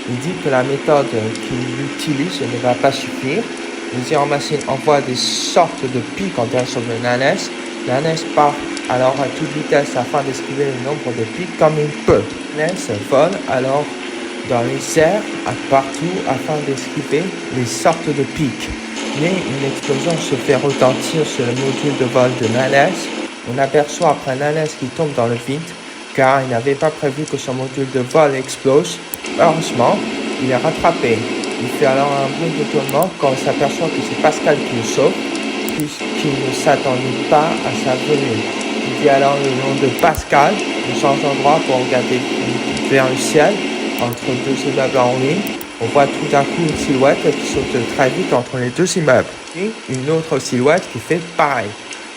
Il dit que la méthode qu'il utilise ne va pas suffire. Deuxième machine envoie des sortes de pics en direction de Nanès. Nanès part alors à toute vitesse afin d'esquiver le nombre de pics comme il peut. Nanès vole alors dans les airs partout afin d'esquiver les sortes de pics. Mais une explosion se fait retentir sur le module de vol de Nanès. On aperçoit après Nanès qui tombe dans le vide car il n'avait pas prévu que son module de vol explose. Heureusement, il est rattrapé. Il fait alors un bruit d'étonnement quand il s'aperçoit que c'est Pascal qui le sauve, puisqu'il ne s'attendait pas à sa venue. Il dit alors le nom de Pascal, il change d'endroit pour regarder vers le ciel, entre deux immeubles en ruine. On voit tout d'un coup une silhouette qui saute très vite entre les deux immeubles. Et une autre silhouette qui fait pareil.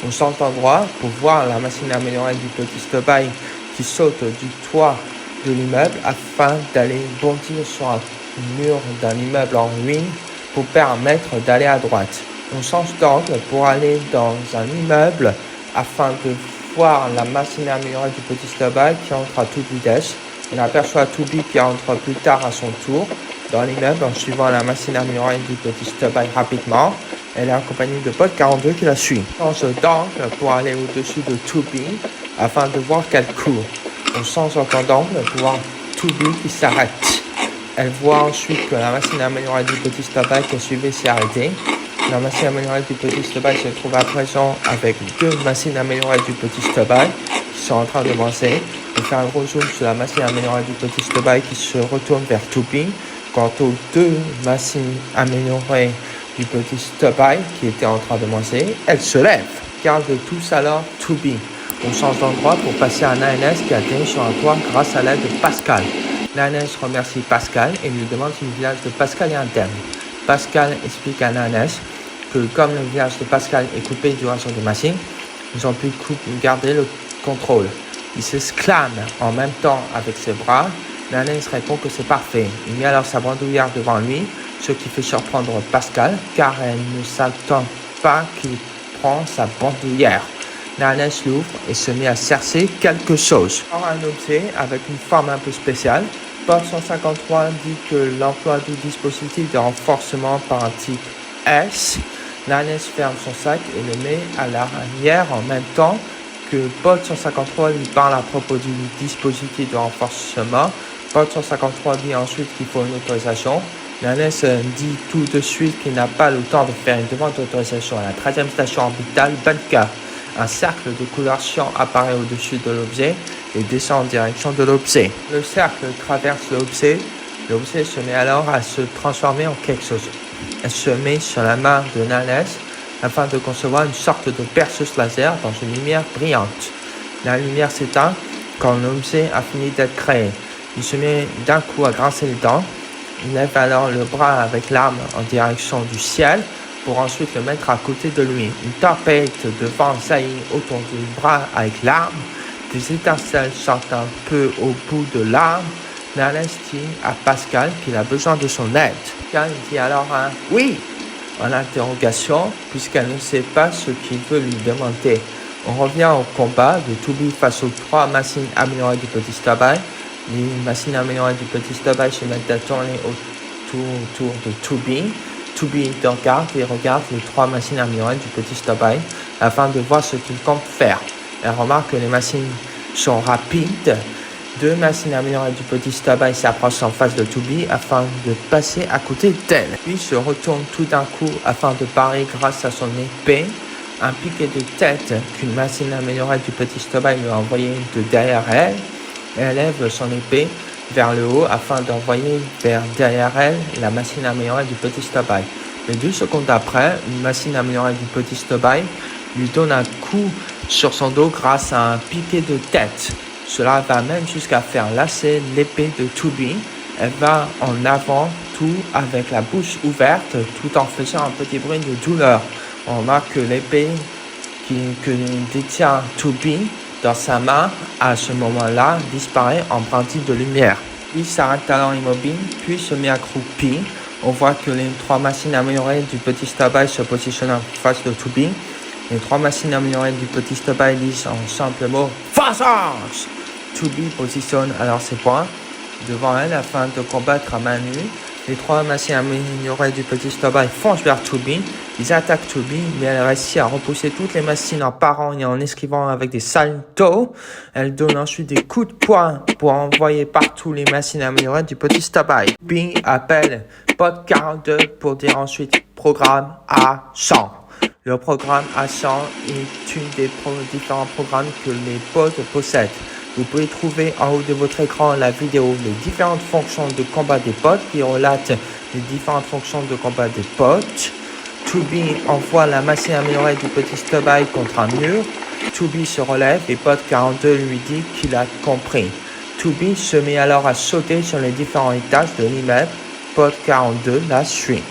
On change d'endroit pour voir la machine améliorée du petit Stubby qui saute du toit de l'immeuble afin d'aller bondir sur un mur d'un immeuble en ruine pour permettre d'aller à droite. On change d'angle pour aller dans un immeuble afin de voir la machine améliorée du petit Stubby qui entre à toute vitesse. On aperçoit Toby qui entre plus tard à son tour dans l'immeuble en suivant la machine améliorée du petit Stubby rapidement. Elle est accompagnée de Pod 42 qui la suit. On change d'angle pour aller au-dessus de Toby afin de voir qu'elle court. On change encore d'angle pour voir Toby qui s'arrête. Elle voit ensuite que la machine améliorée du petit Stubby qu'elle suivait s'est arrêtée. La machine améliorée du petit Stubby se trouve à présent avec deux machines améliorées du petit Stubby qui sont en train de avancer. On fait un gros zoom sur la machine améliorée du petit Stubby qui se retourne vers Toby. Quant aux deux machines améliorées du petit Stubby qui étaient en train de avancer, elle se lève. Regarde tous alors Toby. On change d'endroit pour passer à Nanès qui atterrit sur un toit grâce à l'aide de Pascal. Nanès remercie Pascal et lui demande si le village de Pascal est interne. Pascal explique à Nanès que comme le village de Pascal est coupé du reste des machines, ils ont pu garder le contrôle. Il s'exclame en même temps avec ses bras. Nanès répond que c'est parfait. Il met alors sa bandoulière devant lui, ce qui fait surprendre Pascal car elle ne s'attend pas qu'il prend sa bandoulière. Nanès l'ouvre et se met à chercher quelque chose. Un objet avec une forme un peu spéciale. Pod 153 dit que l'emploi du dispositif de renforcement par un type S. Nanès ferme son sac et le met à l'arrière en même temps que Pod 153 lui parle à propos du dispositif de renforcement. Pod 153 dit ensuite qu'il faut une autorisation. Nanès dit tout de suite qu'il n'a pas le temps de faire une demande d'autorisation à la 13e station orbitale Bunker. Un cercle de couleur cyan apparaît au-dessus de l'objet et descend en direction de l'objet. Le cercle traverse l'objet. L'objet se met alors à se transformer en quelque chose. Elle se met sur la main de Nanès afin de concevoir une sorte de perceuse laser dans une lumière brillante. La lumière s'éteint quand l'objet a fini d'être créé. Il se met d'un coup à grincer les dents. Il lève alors le bras avec l'arme en direction du ciel pour ensuite le mettre à côté de lui. Une tempête de vent jaillit autour du bras avec l'arme. Des étincelles sortent un peu au bout de l'arme. Nanès dit à Pascal qu'il a besoin de son aide. Pascal dit alors un « oui » en interrogation puisqu'elle ne sait pas ce qu'il veut lui demander. On revient au combat de Toby face aux trois machines améliorées du petit Stubby. Les machines améliorées du petit Stubby se mettent à tourner autour de Toby. Toby regarde les trois machines améliorées du petit Stubby afin de voir ce qu'il compte faire. Elle remarque que les machines sont rapides. Deux machines améliorées du petit Stubby s'approchent en face de Toby afin de passer à côté d'elle. Puis se retourne tout d'un coup afin de parer grâce à son épée. Un piqué de tête qu'une machine améliorée du petit Stubby lui a envoyé de derrière elle. Elle lève son épée vers le haut afin d'envoyer vers derrière elle la machine améliorée du petit Stubby. Mais 2 secondes après, une machine améliorée du petit Stubby lui donne un coup sur son dos grâce à un piqué de tête. Cela va même jusqu'à faire lasser l'épée de Toby. Elle va en avant tout avec la bouche ouverte tout en faisant un petit bruit de douleur. On remarque que l'épée que détient Toby dans sa main, à ce moment-là, disparaît en brindille de lumière. Il s'arrête alors immobile, puis se met accroupi. On voit que les 3 machines améliorées du petit Stubby se positionnent en face de Toby. Les 3 machines améliorées du petit Stubby disent en simple mot « Vengeance !» Toby positionne alors ses poings devant elle afin de combattre à main nue. Les 3 machines améliorées du petit Stobai foncent vers Tubi. Ils attaquent Tubi, mais elle réussit à repousser toutes les machines en parant et en esquivant avec des saltos. Elle donne ensuite des coups de poing pour envoyer partout les machines améliorées du petit Stobai. Tubi appelle Pod 42 pour dire ensuite programme A100. Le programme A100 est une des différents programmes que les pods possèdent. Vous pouvez trouver en haut de votre écran la vidéo les différentes fonctions de combat des pods qui relatent les différentes fonctions de combat des pods. Tubi envoie la machine améliorée du petit Stobai contre un mur. Tubi se relève et Pod 42 lui dit qu'il a compris. Tubi se met alors à sauter sur les différents étages de l'immeuble. Pod 42 la suit.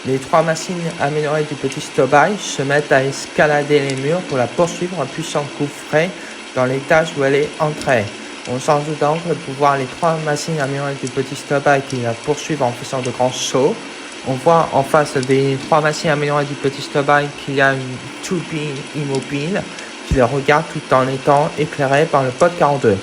Les 3 machines améliorées du petit Stobai se mettent à escalader les murs pour la poursuivre un puissant coup frais dans l'étage où elle est entrée. On change d'angle pour voir les 3 machines améliorées du petit Stobai qui la poursuivent en faisant de grands sauts. On voit en face des 3 machines améliorées du petit Stobai qu'il y a une Tubi immobile qui les regarde tout en étant éclairée par le Pod 42.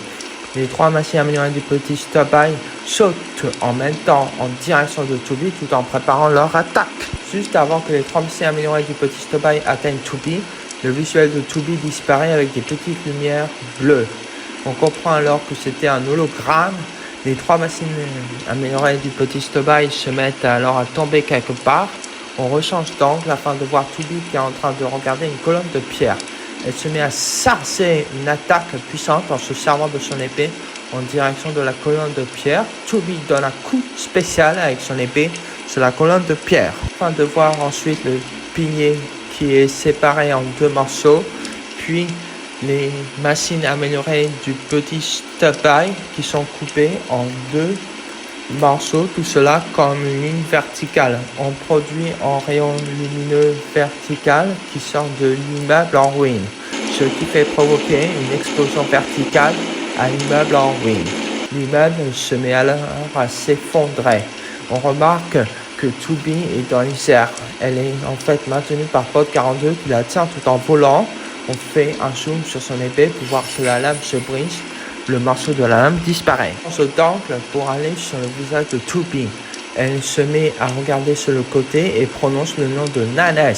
Les 3 machines améliorées du petit Stobai sautent en même temps en direction de Tubi tout en préparant leur attaque. Juste avant que les 3 machines améliorées du petit Stobai atteignent Tubi, le visuel de Tubi disparaît avec des petites lumières bleues. On comprend alors que c'était un hologramme. Les 3 machines améliorées du petit Stobai se mettent alors à tomber quelque part. On rechange d'angle afin de voir Tubi qui est en train de regarder une colonne de pierre. Elle se met à sarcer une attaque puissante en se servant de son épée en direction de la colonne de pierre. Tubi donne un coup spécial avec son épée sur la colonne de pierre. Afin de voir ensuite le pilier qui est séparé en 2 morceaux, puis les machines améliorées du petit Stobai qui sont coupées en 2 morceaux, tout cela comme une ligne verticale. On produit un rayon lumineux vertical qui sort de l'immeuble en ruine, ce qui fait provoquer une explosion verticale à l'immeuble en ruine. L'immeuble se met alors à s'effondrer. On remarque que Tubi est dans les airs. Elle est en fait maintenue par Pod 42 qui la tient tout en volant. On fait un zoom sur son épée pour voir que la lame se brise. Le morceau de la lame disparaît. On se d'angle pour aller sur le visage de Tubi. Elle se met à regarder sur le côté et prononce le nom de Nanes.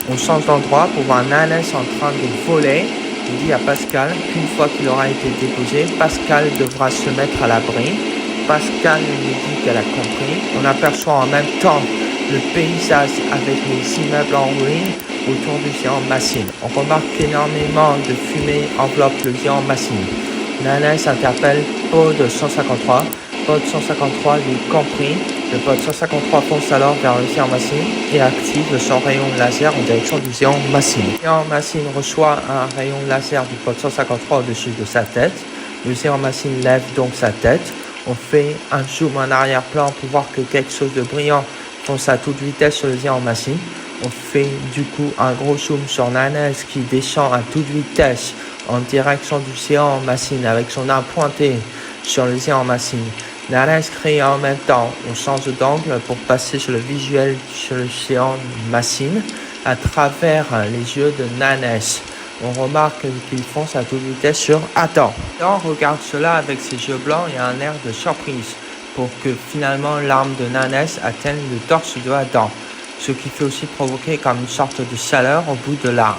On change d'endroit pour voir Nanes en train de voler. Il dit à Pascal qu'une fois qu'il aura été déposé, Pascal devra se mettre à l'abri. Pascal lui dit qu'elle a compris. On aperçoit en même temps le paysage avec les immeubles en ruine autour du géant machine. On remarque qu'énormément de fumée enveloppe le géant machine. Nanes interpelle Pod 153. Pod 153 lui compris. Le Pod 153 fonce alors vers le géant machine et active son rayon laser en direction du géant machine. Le géant machine reçoit un rayon laser du Pod 153 au-dessus de sa tête. Le géant machine lève donc sa tête. On fait un zoom en arrière-plan pour voir que quelque chose de brillant fonce à toute vitesse sur le géant machine. On fait du coup un gros zoom sur Nanes qui descend à toute vitesse en direction du géant machine avec son arme pointée sur le géant machine. Nanes crie en même temps. On change d'angle pour passer sur le visuel sur le géant machine à travers les yeux de Nanes. On remarque qu'il fonce à toute vitesse sur Adam. On regarde cela avec ses yeux blancs et un air de surprise pour que finalement l'arme de Nanes atteigne le torse de Adam, ce qui fait aussi provoquer comme une sorte de chaleur au bout de l'arme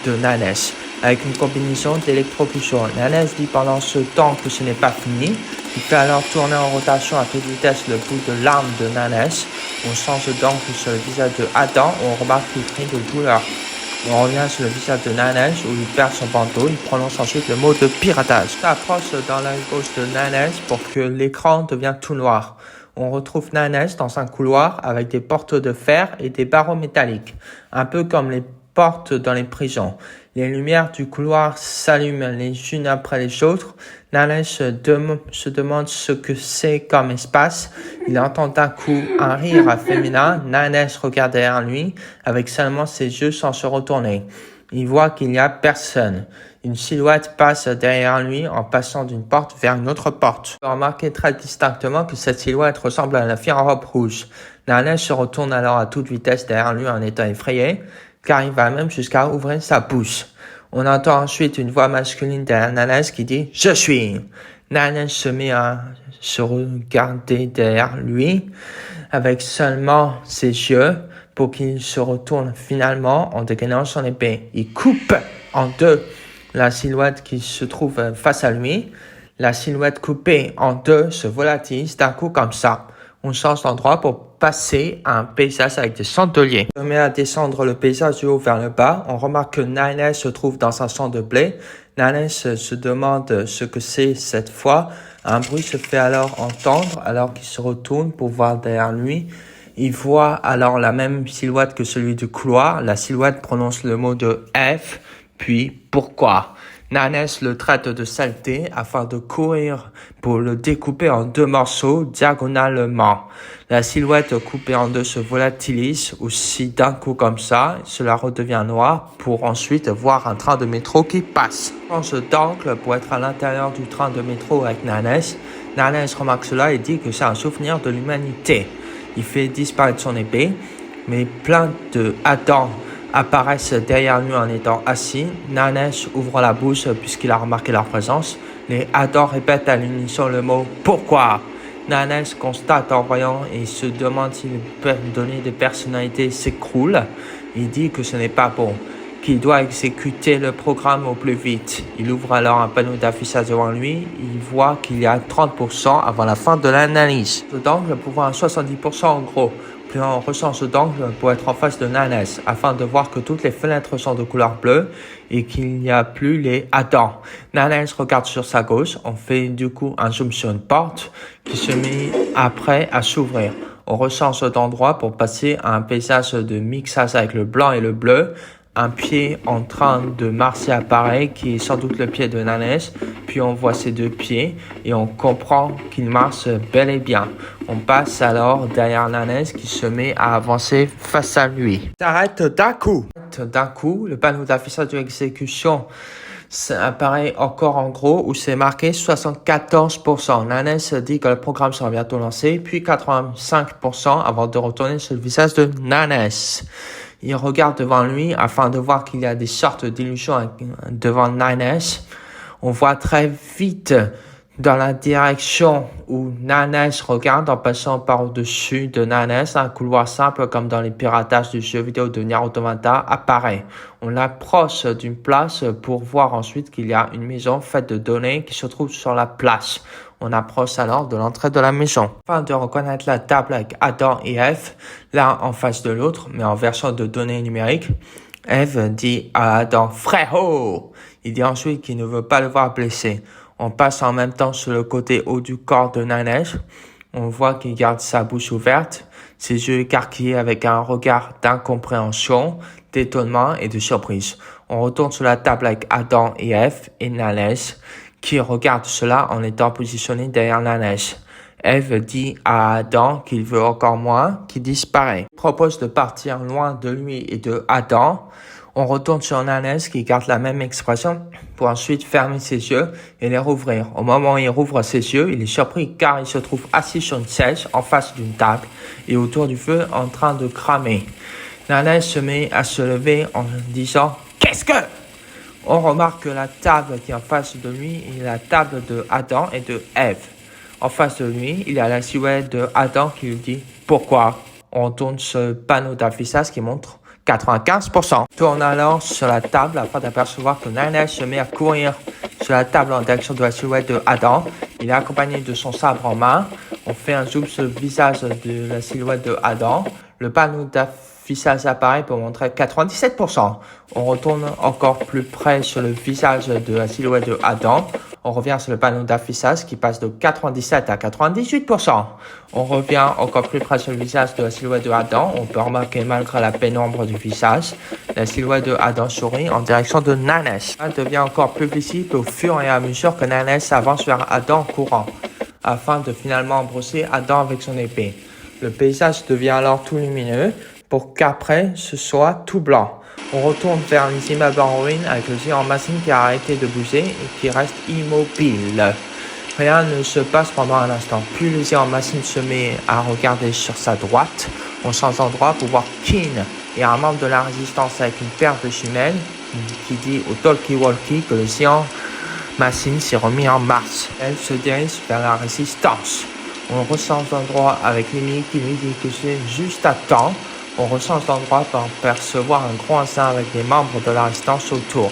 de Nanes, avec une combinaison d'électrocution. Nanes dit pendant ce temps que ce n'est pas fini. Il fait alors tourner en rotation à toute vitesse le bout de l'arme de Nanes. On change d'angle sur le visage de Adam, on remarque qu'il crie de douleur. On revient sur le visage de Nanes où il perd son bandeau. Il prononce ensuite le mot de piratage. On s'approche dans l'œil gauche de Nanes pour que l'écran devienne tout noir. On retrouve Nanes dans un couloir avec des portes de fer et des barreaux métalliques, un peu comme les portes dans les prisons. Les lumières du couloir s'allument les unes après les autres. Nanes se demande ce que c'est comme espace. Il entend d'un coup un rire féminin. Nanes regarde derrière lui avec seulement ses yeux sans se retourner. Il voit qu'il n'y a personne. Une silhouette passe derrière lui en passant d'une porte vers une autre porte. On peut remarquer très distinctement que cette silhouette ressemble à la fille en robe rouge. Nanes se retourne alors à toute vitesse derrière lui en étant effrayé, car il va même jusqu'à ouvrir sa bouche. On entend ensuite une voix masculine derrière Nanes qui dit « Je suis ». Nanes se met à se regarder derrière lui avec seulement ses yeux pour qu'il se retourne finalement en dégainant son épée. Il coupe en deux la silhouette qui se trouve face à lui. La silhouette coupée en deux se volatilise d'un coup comme ça. On change d'endroit pour passer à un paysage avec des chandeliers. On se met à descendre le paysage du haut vers le bas. On remarque que Nanes se trouve dans un champ de blé. Nanes se demande ce que c'est cette fois. Un bruit se fait alors entendre alors qu'il se retourne pour voir derrière lui. Il voit alors la même silhouette que celui du couloir. La silhouette prononce le mot de F, puis pourquoi. Nanes le traite de saleté afin de courir pour le découper en deux morceaux diagonalement. La silhouette coupée en deux se volatilise aussi d'un coup comme ça. Cela redevient noir pour ensuite voir un train de métro qui passe. On change d'angle pour être à l'intérieur du train de métro avec Nanes. Nanes remarque cela et dit que c'est un souvenir de l'humanité. Il fait disparaître son épée, mais plein de Adam apparaissent derrière lui en étant assis. Nanes ouvre la bouche puisqu'il a remarqué leur présence. Les Adam répètent à l'unisson le mot « Pourquoi ?» Nanes constate en voyant et se demande si les données de personnalité s'écroulent. Il dit que ce n'est pas bon, qu'il doit exécuter le programme au plus vite. Il ouvre alors un panneau d'affichage devant lui. Il voit qu'il y a 30% avant la fin de l'analyse. D'angle pour voir un 70% en gros. Puis on rechange d'angle pour être en face de Nanes afin de voir que toutes les fenêtres sont de couleur bleue et qu'il n'y a plus les Adam. Nanes regarde sur sa gauche. On fait du coup un zoom sur une porte qui se met après à s'ouvrir. On rechange d'endroit pour passer à un paysage de mixage avec le blanc et le bleu. Un pied en train de marcher apparaît qui est sans doute le pied de Nanes, puis on voit ses deux pieds et on comprend qu'il marche bel et bien. On passe alors derrière Nanes qui se met à avancer face à lui. S'arrête d'un coup. D'un coup, le panneau d'affichage de l'exécution apparaît encore en gros où c'est marqué 74%. Nanes dit que le programme sera bientôt lancé, puis 85% avant de retourner sur le visage de Nanes. Il regarde devant lui afin de voir qu'il y a des sortes d'illusions devant Nanes. On voit très vite dans la direction où Nanes regarde en passant par au-dessus de Nanes. Un couloir simple comme dans les piratages du jeu vidéo de Nier Automata apparaît. On approche d'une place pour voir ensuite qu'il y a une maison faite de données qui se trouve sur la place. On approche alors de l'entrée de la maison. Afin de reconnaître la table avec Adam et Eve, l'un en face de l'autre, mais en version de données numériques, Eve dit à Adam « Frérot !» Il dit ensuite qu'il ne veut pas le voir blessé. On passe en même temps sur le côté haut du corps de Nanes. On voit qu'il garde sa bouche ouverte, ses yeux écarquillés avec un regard d'incompréhension, d'étonnement et de surprise. On retourne sur la table avec Adam et Eve et Nanes, qui regarde cela en étant positionné derrière Nanes. Eve dit à Adam qu'il veut encore moins, qu'il disparaît. Il propose de partir loin de lui et de Adam. On retourne sur Nanes qui garde la même expression pour ensuite fermer ses yeux et les rouvrir. Au moment où il rouvre ses yeux, il est surpris car il se trouve assis sur une chaise en face d'une table et autour du feu en train de cramer. Nanes se met à se lever en disant « Qu'est-ce que ?» On remarque que la table qui est en face de lui est la table de Adam et de Ève. En face de lui, il y a la silhouette de Adam qui lui dit « Pourquoi ?» On tourne ce panneau d'affichage qui montre 95%. On tourne alors sur la table afin d'apercevoir que Nanes se met à courir sur la table en direction de la silhouette de Adam. Il est accompagné de son sabre en main. On fait un zoom sur le visage de la silhouette de Adam. Le panneau d'affichage apparaît pour montrer 97%. On retourne encore plus près sur le visage de la silhouette de Adam. On revient sur le panneau d'affichage qui passe de 97 à 98%. On revient encore plus près sur le visage de la silhouette de Adam. On peut remarquer malgré la pénombre du visage, la silhouette de Adam sourit en direction de Nanes. Elle devient encore plus visible au fur et à mesure que Nanes avance vers Adam courant, afin de finalement brosser Adam avec son épée. Le paysage devient alors tout lumineux pour qu'après ce soit tout blanc. On retourne vers les immeubles en ruine avec le géant en machine qui a arrêté de bouger et qui reste immobile. Rien ne se passe pendant un instant. Puis le géant en machine se met à regarder sur sa droite. On change d'endroit pour voir Keen et un membre de la résistance avec une paire de jumelles qui dit au talkie-walkie que le géant machine s'est remise en marche. Elle se dirige vers la résistance. On rechange d'endroit avec Lily qui lui dit que c'est juste à temps. On rechange d'endroit pour percevoir un gros instant avec les membres de la résistance autour.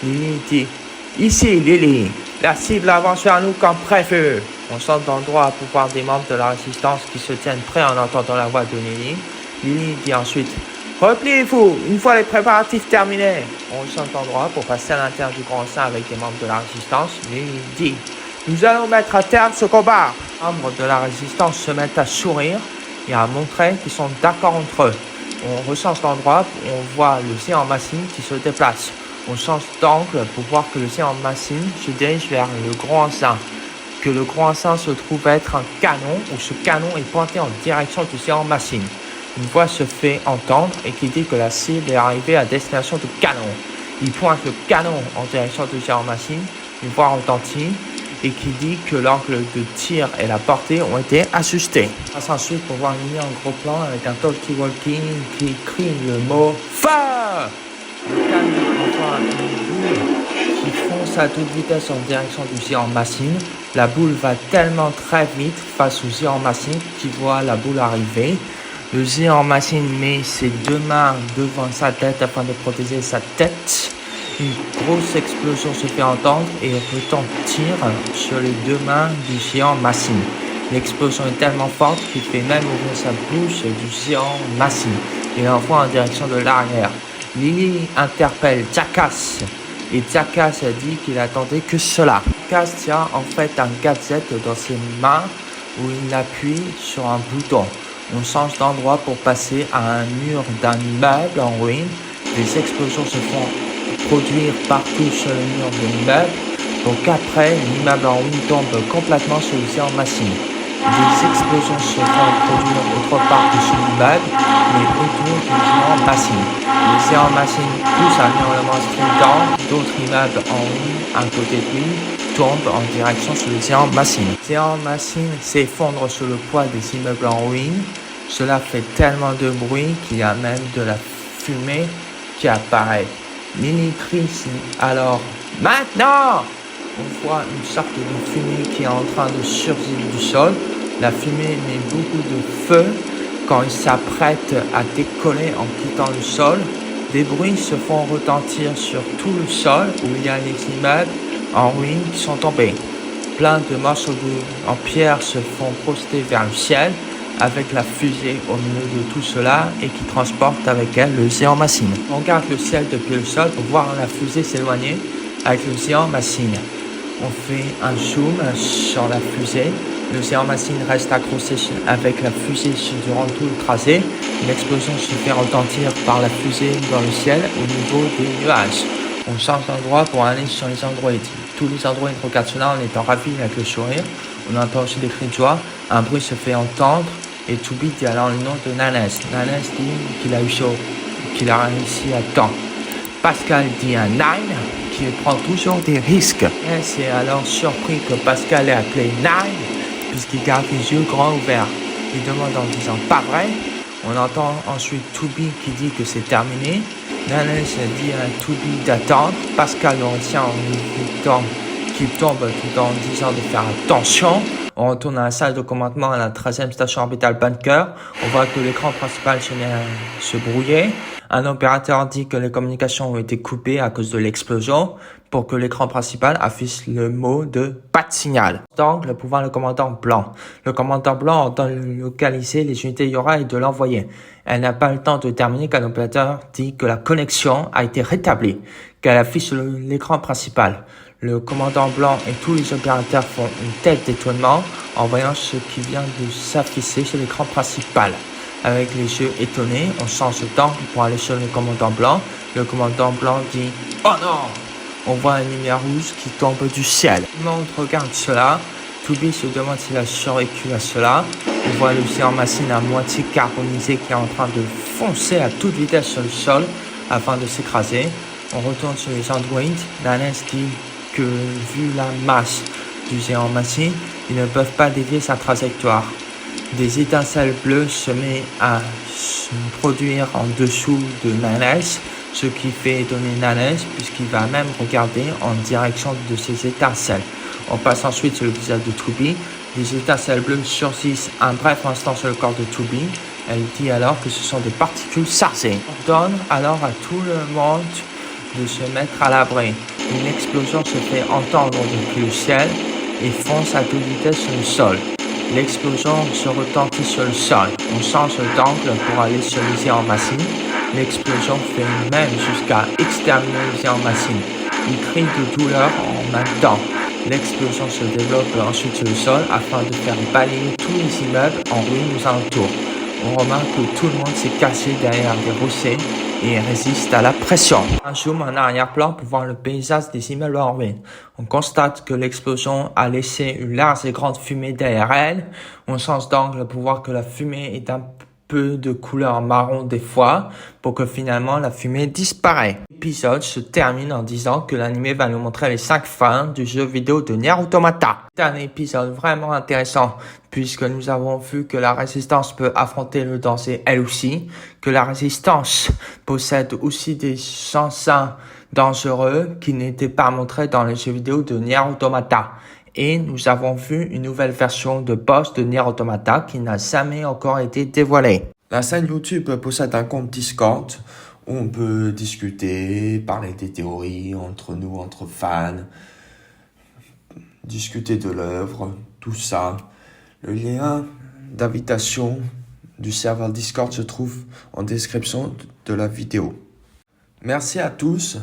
Lily dit « Ici, Lily, la cible avance vers nous comme prévu. » On change d'endroit pour voir des membres de la résistance qui se tiennent prêts en entendant la voix de Lily. Lily dit ensuite « Repliez-vous, une fois les préparatifs terminés. » On change d'endroit pour passer à l'intérieur du grand sein avec les membres de la résistance. Lily dit « Nous allons mettre à terme ce combat. » Les membres de la résistance se mettent à sourire et à montrer qu'ils sont d'accord entre eux. On rechange d'endroit, on voit le géant machine qui se déplace. On change d'angle pour voir que le géant machine se dirige vers le grand enceinte. Que le grand enceinte se trouve être un canon où ce canon est pointé en direction du géant machine. Une voix se fait entendre et qui dit que la cible est arrivée à destination du canon. Il pointe le canon en direction du géant machine. Une voix retentit et qui dit que l'angle de tir et la portée ont été ajustés. On passe ensuite pour voir Lily en gros plan avec un talkie-walkie qui crie le mot « Feu !» Le canon envoie une boule qui fonce à toute vitesse en direction du géant machine. La boule va tellement très vite face au géant machine qui voit la boule arriver. Le géant machine met ses deux mains devant sa tête afin de protéger sa tête. Une grosse explosion se fait entendre et retentir sur les deux mains du géant machine. L'explosion est tellement forte qu'il fait même ouvrir sa bouche du géant machine et l'envoie en direction de l'arrière. Lily interpelle Jackass et Jackass dit qu'il attendait que cela. Jackass tient en fait un gadget dans ses mains où il appuie sur un bouton. On change d'endroit pour passer à un mur d'un immeuble en ruine. Des explosions se font produire partout sur le mur de l'immeuble pour qu'après l'immeuble en ruine tombe complètement sur le géant machine. Des explosions se font produire autre part que sur l'immeuble, mais autour du géant machine. Le géant machine pousse un hurlement strident, d'autres immeubles en ruine à côté de lui tombent en direction sur le géant machine. Le géant machine s'effondre sous le poids des immeubles en ruine. Cela fait tellement de bruit qu'il y a même de la fumée qui apparaît. Lily crie alors « Maintenant !» On voit une sorte de fumée qui est en train de surgir du sol. La fumée met beaucoup de feu quand il s'apprête à décoller en quittant le sol. Des bruits se font retentir sur tout le sol où il y a les immeubles en ruine qui sont tombés. Plein de morceaux en pierre se font projeter vers le ciel avec la fusée au milieu de tout cela et qui transporte avec elle le géant machine. On regarde le ciel depuis le sol pour voir la fusée s'éloigner avec le géant machine. On fait un zoom sur la fusée. Le géant machine reste accroché avec la fusée durant tout le tracé. Une explosion se fait retentir par la fusée dans le ciel au niveau des nuages. On change d'endroit pour aller sur les androïdes. Tous les androïdes regardent cela en étant ravis avec le sourire. On entend aussi des cris de joie. Un bruit se fait entendre et Toby dit alors le nom de Nanes. Nanes dit qu'il a eu chaud, qu'il a réussi à temps. Pascal dit à Nine qu'il prend toujours des risques. Nanes est alors surpris que Pascal ait appelé Nine puisqu'il garde les yeux grands ouverts. Il demande en disant pas vrai. On entend ensuite Toby qui dit que c'est terminé. Nanes dit à Toby d'attendre. Pascal le retient en lui disant qu'il tombe tout en disant de faire attention. On retourne à la salle de commandement à la 13e station orbitale Bunker. On voit que l'écran principal se met à se brouiller. Un opérateur dit que les communications ont été coupées à cause de l'explosion pour que l'écran principal affiche le mot de « pas de signal ». D'angle pour voir le commandant blanc. Le commandant blanc entend localiser les unités Yora et de l'envoyer. Elle n'a pas le temps de terminer qu'un opérateur dit que la connexion a été rétablie, qu'elle affiche l'écran principal. Le commandant blanc et tous les opérateurs font une tête d'étonnement en voyant ce qui vient de s'afficher sur l'écran principal. Avec les yeux étonnés, on change d'angle pour aller sur le commandant blanc. Le commandant blanc dit « Oh non !» On voit une lumière rouge qui tombe du ciel. Tout le monde regarde cela. Toby se demande s'il a survécu à cela. On voit le géant machine à moitié carbonisé qui est en train de foncer à toute vitesse sur le sol afin de s'écraser. On retourne sur les androïdes. Nanes dit que vu la masse du géant machine, ils ne peuvent pas dévier sa trajectoire. Des étincelles bleues se mettent à se produire en dessous de Nanes. ce qui fait étonner Nalez puisqu'il va même regarder en direction de ces étincelles. On passe ensuite sur le visage de Toby. Les étincelles bleues surgissent un bref instant sur le corps de Toby. Elle dit alors que ce sont des particules chargées. On donne alors à tout le monde de se mettre à l'abri. Une explosion se fait entendre depuis le ciel et fonce à toute vitesse sur le sol. L'explosion se retentit sur le sol. On change d'angle pour aller sur l'usine machine. L'explosion fait même jusqu'à exterminer l'usine machine. Il crie de douleur en même temps. L'explosion se développe ensuite sur le sol afin de faire balayer tous les immeubles en ruine aux alentours. On remarque que tout le monde s'est caché derrière des rochers et résiste à la pression. Un zoom en arrière-plan pour voir le paysage des immeubles en ruine. On constate que l'explosion a laissé une large et grande fumée derrière elle. On change d'angle pour voir que la fumée est un peu de couleur marron des fois, pour que finalement la fumée disparaisse. L'épisode se termine en disant que l'anime va nous montrer les 5 fins du jeu vidéo de Nier Automata. C'est un épisode vraiment intéressant, puisque nous avons vu que la résistance peut affronter le danger elle aussi, que la résistance possède aussi des chansons dangereux qui n'étaient pas montrés dans le jeu vidéo de Nier Automata. Et nous avons vu une nouvelle version de boss de Nier Automata qui n'a jamais encore été dévoilée. La chaîne YouTube possède un compte Discord où on peut discuter, parler des théories entre nous, entre fans, discuter de l'œuvre, tout ça. Le lien d'invitation du serveur Discord se trouve en description de la vidéo. Merci à tous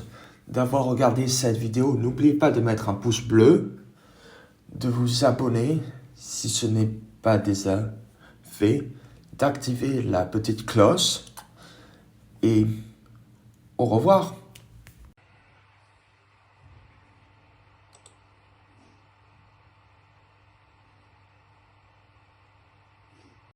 d'avoir regardé cette vidéo. N'oubliez pas de mettre un pouce bleu, de vous abonner si ce n'est pas déjà fait, d'activer la petite cloche et au revoir.